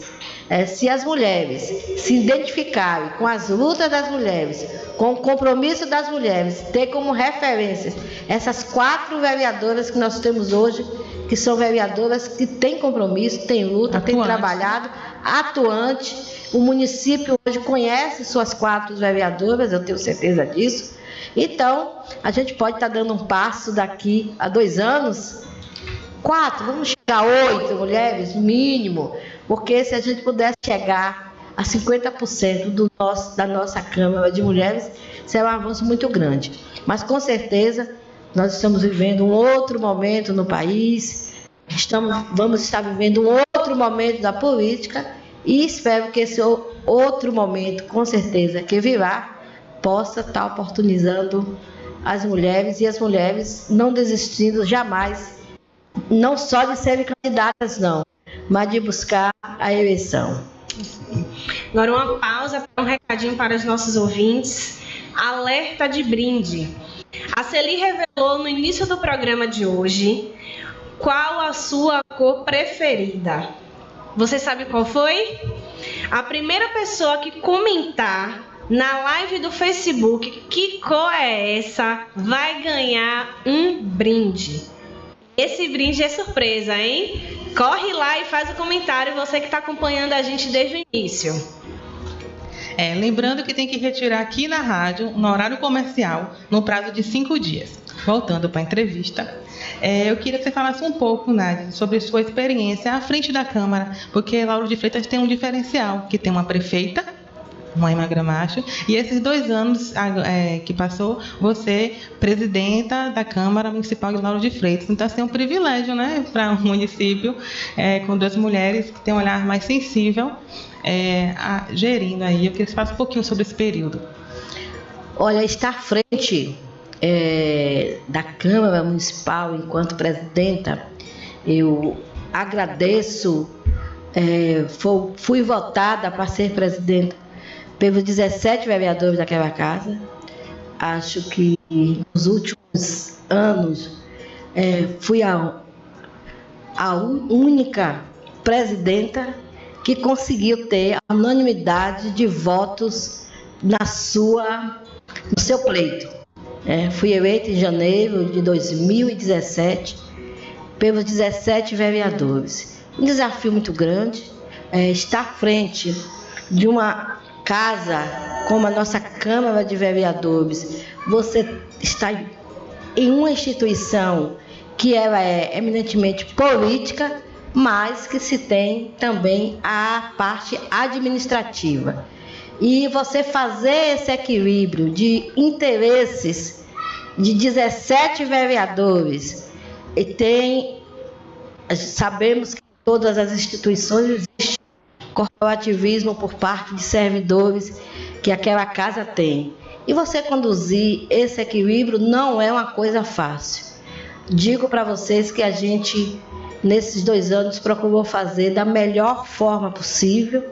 [SPEAKER 8] Se as mulheres se identificarem com as lutas das mulheres, com o compromisso das mulheres, ter como referência essas 4 vereadoras que nós temos hoje, que são vereadoras que têm compromisso, têm luta, têm trabalhado, atuante. O município hoje conhece suas 4 vereadoras, eu tenho certeza disso. Então, a gente pode estar dando um passo daqui a 2 anos, 4, vamos chegar a 8 mulheres, mínimo, porque se a gente pudesse chegar a 50% da nossa Câmara de Mulheres, será um avanço muito grande. Mas, com certeza, nós estamos vivendo um outro momento no país, vamos estar vivendo um outro momento da política e espero que esse outro momento, com certeza, que virá, possa estar oportunizando as mulheres e as mulheres não desistindo jamais, não só de serem candidatas, não, mas de buscar a eleição.
[SPEAKER 3] Agora uma pausa para um recadinho para os nossos ouvintes. Alerta de brinde. A Celi revelou no início do programa de hoje qual a sua cor preferida. Você sabe qual foi? A primeira pessoa que comentar na live do Facebook que cor é essa, vai ganhar um brinde. Esse brinde é surpresa, hein? Corre lá e faz o comentário, você que está acompanhando a gente desde o início.
[SPEAKER 2] Lembrando que tem que retirar aqui na rádio, no horário comercial, no prazo de 5 dias. Voltando para a entrevista, eu queria que você falasse um pouco, Nádia, sobre sua experiência à frente da Câmara, porque Lauro de Freitas tem um diferencial, que tem uma prefeita, uma Gramacho, e esses 2 anos que passou, você, presidenta da Câmara Municipal de Lauro de Freitas. Então, assim, é um privilégio, né, para um município com 2 mulheres que têm um olhar mais sensível gerindo aí. Eu queria que você falasse um pouquinho sobre esse período.
[SPEAKER 8] Olha, estar à frente da Câmara Municipal enquanto presidenta, eu agradeço, fui votada para ser presidenta pelos 17 vereadores daquela casa. Acho que nos últimos anos fui a única presidenta que conseguiu ter a unanimidade de votos no seu pleito. Fui eleita em janeiro de 2017 pelos 17 vereadores. Um desafio muito grande, estar à frente de uma casa como a nossa Câmara de Vereadores. Você está em uma instituição que ela é eminentemente política, mas que se tem também a parte administrativa. E você fazer esse equilíbrio de interesses de 17 vereadores, sabemos que em todas as instituições existe corporativismo por parte de servidores que aquela casa tem. E você conduzir esse equilíbrio não é uma coisa fácil. Digo para vocês que a gente, nesses 2 anos, procurou fazer da melhor forma possível,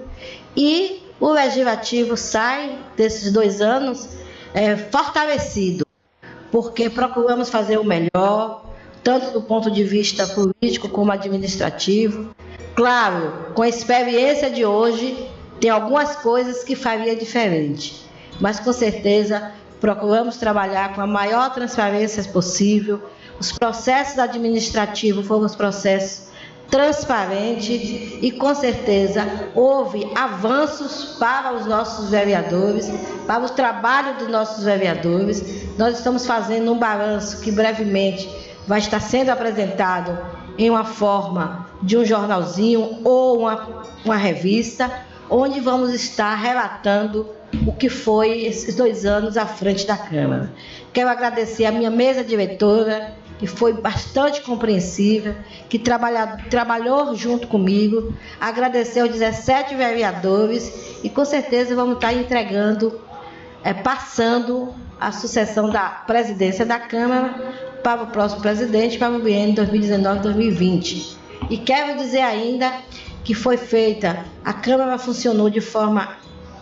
[SPEAKER 8] e o Legislativo sai desses 2 anos fortalecido, porque procuramos fazer o melhor, tanto do ponto de vista político como administrativo. Claro, com a experiência de hoje, tem algumas coisas que faria diferente, mas com certeza procuramos trabalhar com a maior transparência possível. Os processos administrativos foram os processos transparentes e, com certeza, houve avanços para os nossos vereadores, para o trabalho dos nossos vereadores. Nós estamos fazendo um balanço que brevemente vai estar sendo apresentado em uma forma de um jornalzinho ou uma revista, onde vamos estar relatando o que foi esses 2 anos à frente da Câmara. Quero agradecer a minha mesa diretora, que foi bastante compreensiva, que trabalhou junto comigo, agradecer aos 17 vereadores, e com certeza vamos estar entregando, passando a sucessão da presidência da Câmara para o próximo presidente, para o biênio 2019-2020. E quero dizer ainda que foi feita, a Câmara funcionou de forma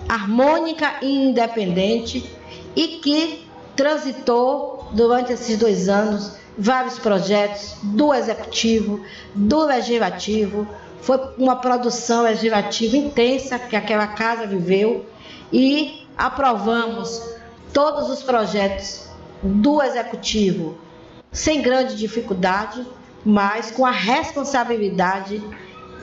[SPEAKER 8] harmônica e independente, e que transitou durante esses 2 anos vários projetos do Executivo, do Legislativo. Foi uma produção legislativa intensa que aquela casa viveu, e aprovamos todos os projetos do Executivo sem grande dificuldade, mas com a responsabilidade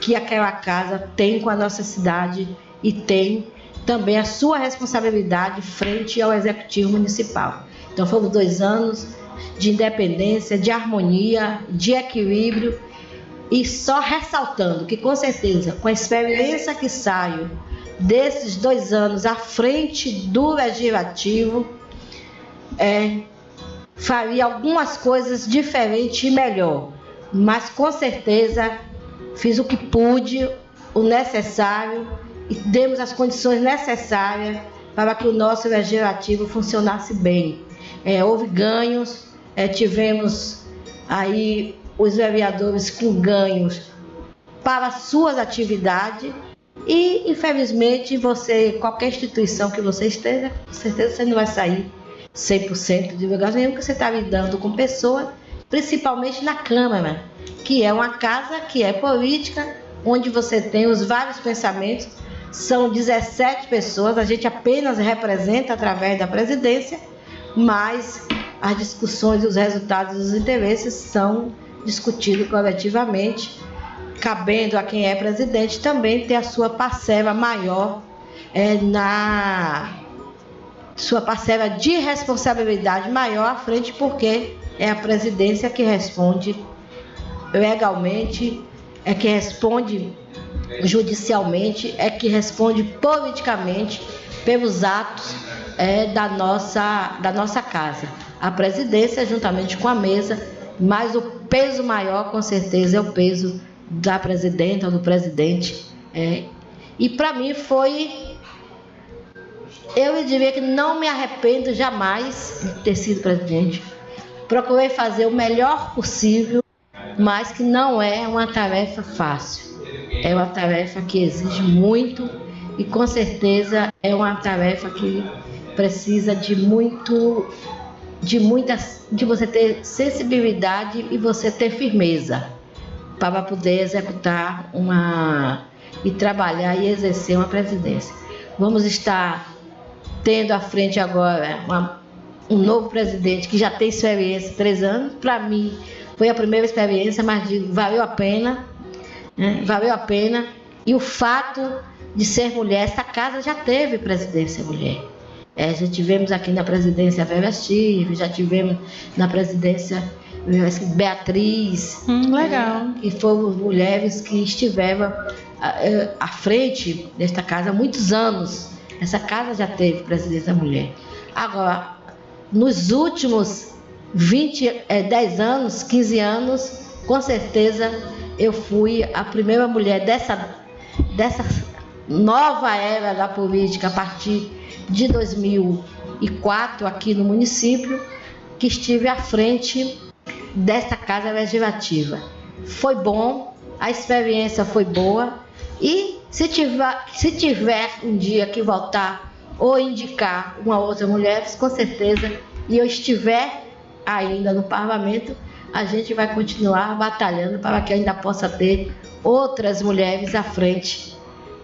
[SPEAKER 8] que aquela casa tem com a nossa cidade, e tem também a sua responsabilidade frente ao Executivo Municipal. Então foram 2 anos de independência, de harmonia, de equilíbrio, e só ressaltando que, com certeza, com a experiência que saio desses 2 anos à frente do Legislativo, faria algumas coisas diferentes e melhor, mas com certeza fiz o que pude, o necessário, e demos as condições necessárias para que o nosso Legislativo funcionasse bem. Houve ganhos, tivemos aí os vereadores com ganhos para suas atividades, e infelizmente qualquer instituição que você esteja, com certeza você não vai sair 100% de lugar nenhum, porque você está lidando com pessoas, principalmente na Câmara, que é uma casa que é política, onde você tem os vários pensamentos. São 17 pessoas, a gente apenas representa através da presidência, mas as discussões e os resultados dos interesses são discutidos coletivamente, cabendo a quem é presidente também ter a sua parcela maior na sua parcela de responsabilidade maior à frente, porque é a presidência que responde legalmente, é que responde judicialmente, é que responde politicamente pelos atos da nossa casa. A presidência, juntamente com a mesa, mas o peso maior, com certeza, é o peso da presidenta ou do presidente. E para mim eu diria que não me arrependo jamais de ter sido presidente. Procurei fazer o melhor possível, mas que não é uma tarefa fácil. É uma tarefa que exige muito e, com certeza, é uma tarefa que precisa de você ter sensibilidade e você ter firmeza para poder executar e trabalhar e exercer uma presidência. Vamos estar tendo à frente agora um novo presidente que já tem experiência, 3 anos. Para mim foi a primeira experiência, mas valeu a pena, né? Valeu a pena. E o fato de ser mulher, essa casa já teve presidência mulher. Já tivemos aqui na presidência Vera Steve, já tivemos na presidência Beatriz.
[SPEAKER 2] Legal.
[SPEAKER 8] Que foram mulheres que estiveram à frente desta casa há muitos anos. Essa casa já teve presidência mulher. Agora, nos últimos 10 anos, 15 anos, com certeza eu fui a primeira mulher dessa nova era da política, a partir de 2004, aqui no município, que estive à frente desta casa legislativa. Foi bom, a experiência foi boa, e se tiver um dia que voltar ou indicar uma outra mulher, com certeza, e eu estiver ainda no parlamento, a gente vai continuar batalhando para que ainda possa ter outras mulheres à frente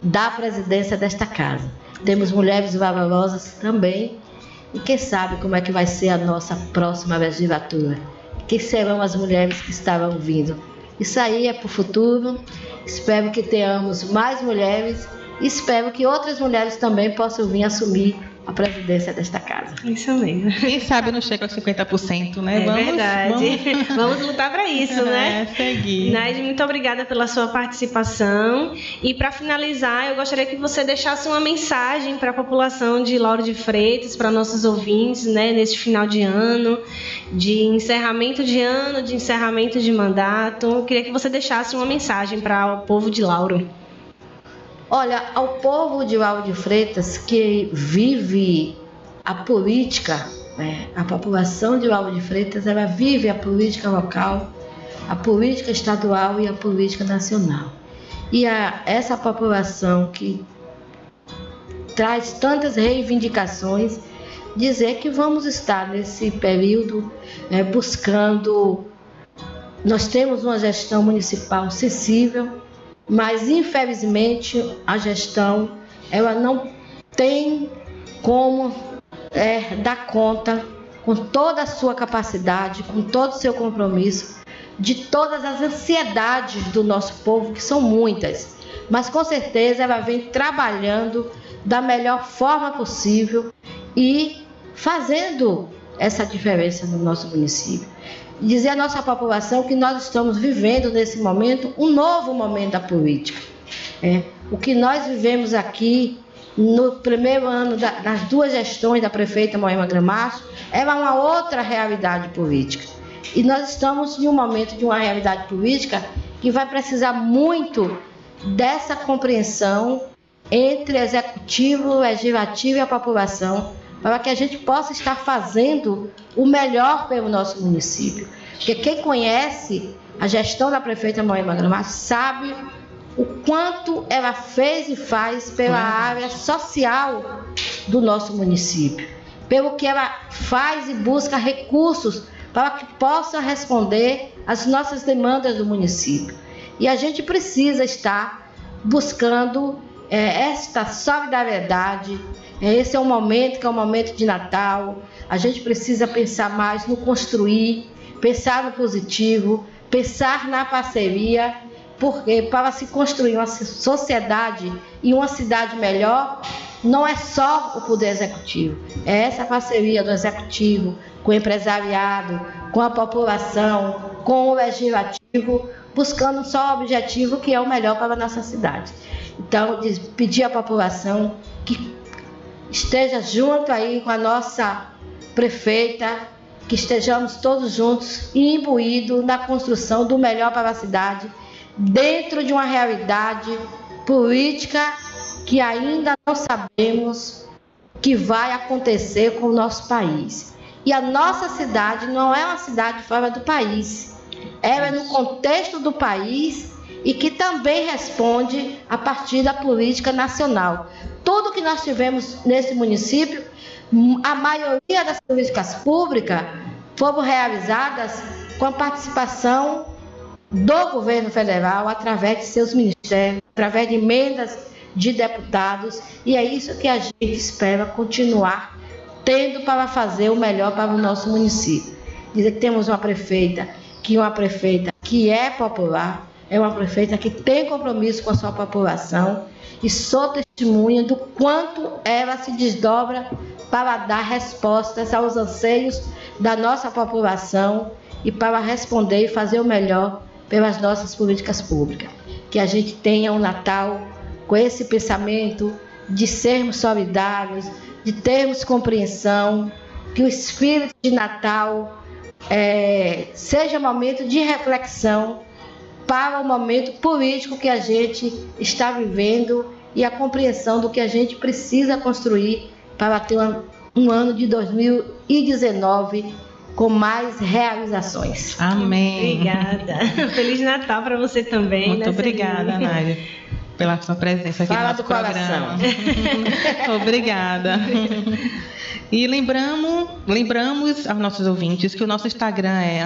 [SPEAKER 8] da presidência desta casa. Temos mulheres valorosas também, e quem sabe como é que vai ser a nossa próxima legislatura, quem serão as mulheres que estarão vindo. Isso aí é para o futuro. Espero que tenhamos mais mulheres e espero que outras mulheres também possam vir assumir a presidência desta casa.
[SPEAKER 3] Isso mesmo.
[SPEAKER 2] Quem sabe não chega aos 50%, né?
[SPEAKER 3] Verdade. Vamos lutar para isso, né?
[SPEAKER 2] Seguir.
[SPEAKER 3] Naide, muito obrigada pela sua participação. E para finalizar, eu gostaria que você deixasse uma mensagem para a população de Lauro de Freitas, para nossos ouvintes, né? Neste final de ano, de encerramento de mandato. Eu queria que você deixasse uma mensagem para o povo de Lauro.
[SPEAKER 8] Olha, ao povo de Lauro de Freitas que vive a política, a população de Lauro de Freitas, ela vive a política local, a política estadual e a política nacional. E essa população que traz tantas reivindicações, dizer que vamos estar nesse período buscando. Nós temos uma gestão municipal sensível, mas infelizmente a gestão ela não tem como dar conta, com toda a sua capacidade, com todo o seu compromisso, de todas as ansiedades do nosso povo, que são muitas, mas com certeza ela vem trabalhando da melhor forma possível e fazendo essa diferença no nosso município. Dizer à nossa população que nós estamos vivendo nesse momento um novo momento da política. O que nós vivemos aqui no primeiro ano das 2 gestões da prefeita Moema Gramacho era uma outra realidade política. E nós estamos em um momento de uma realidade política que vai precisar muito dessa compreensão entre executivo, legislativo e a população, para que a gente possa estar fazendo o melhor pelo nosso município. Porque quem conhece a gestão da prefeita Moema Gramacho sabe o quanto ela fez e faz pela área social do nosso município, pelo que ela faz e busca recursos para que possa responder às nossas demandas do município. E a gente precisa estar buscando esta solidariedade. Esse é um momento que é um momento de Natal. A gente precisa pensar mais no construir, pensar no positivo, pensar na parceria, porque para se construir uma sociedade e uma cidade melhor, não é só o poder executivo, é essa parceria do executivo com o empresariado, com a população, com o legislativo, buscando só o objetivo que é o melhor para a nossa cidade. Então, pedir à população que esteja junto aí com a nossa prefeita, que estejamos todos juntos e imbuídos na construção do melhor para a cidade, dentro de uma realidade política que ainda não sabemos que vai acontecer com o nosso país. E a nossa cidade não é uma cidade fora do país, ela é no contexto do país e que também responde a partir da política nacional. Tudo que nós tivemos nesse município, a maioria das políticas públicas foram realizadas com a participação do governo federal, através de seus ministérios, através de emendas de deputados, e é isso que a gente espera continuar tendo para fazer o melhor para o nosso município. Dizer que temos uma prefeita que é popular, é uma prefeita que tem compromisso com a sua população, e sou testemunha do quanto ela se desdobra para dar respostas aos anseios da nossa população e para responder e fazer o melhor pelas nossas políticas públicas. Que a gente tenha um Natal com esse pensamento de sermos solidários, de termos compreensão, que o espírito de Natal seja um momento de reflexão para o momento político que a gente está vivendo e a compreensão do que a gente precisa construir para ter um ano de 2019 com mais realizações.
[SPEAKER 2] Amém.
[SPEAKER 3] Obrigada. Feliz Natal para você também.
[SPEAKER 2] Muito obrigada, Nádia, pela sua presença aqui no nosso programa. Obrigada. E lembramos aos nossos ouvintes que o nosso Instagram é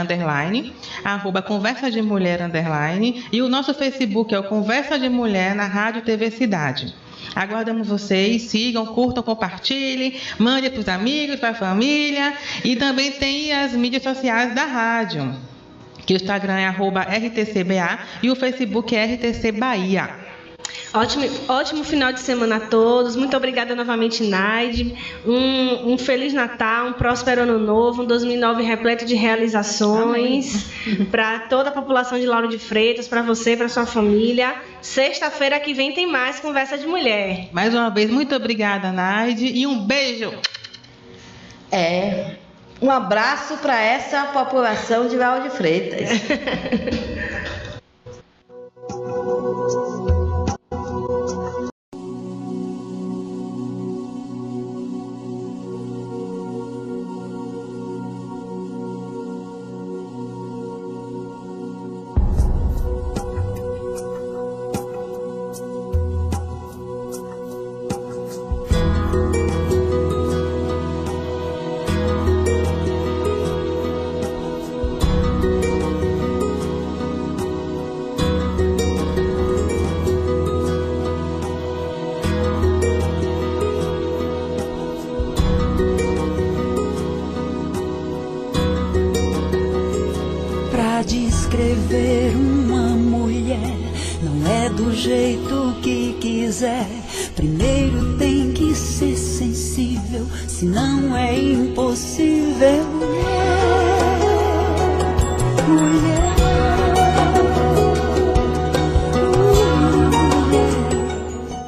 [SPEAKER 2] _Conversa de Mulher _ e o nosso Facebook é o Conversa de Mulher na Rádio TV Cidade. Aguardamos vocês, sigam, curtam, compartilhem, mandem para os amigos, para a família, e também tem as mídias sociais da rádio, que o Instagram é @RTCBA e o Facebook é RTC Bahia.
[SPEAKER 3] Ótimo final de semana a todos. Muito obrigada novamente, Naide. Um Feliz Natal, um próspero Ano Novo, um 2009 repleto de realizações para toda a população de Lauro de Freitas, para você, para sua família. Sexta-feira que vem tem mais Conversa de Mulher.
[SPEAKER 2] Mais uma vez, muito obrigada, Naide, e um beijo.
[SPEAKER 8] Um abraço para essa população de Lauro de Freitas.
[SPEAKER 1] Descrever uma mulher não é do jeito que quiser. Primeiro tem que ser sensível, senão é impossível. Mulher, mulher.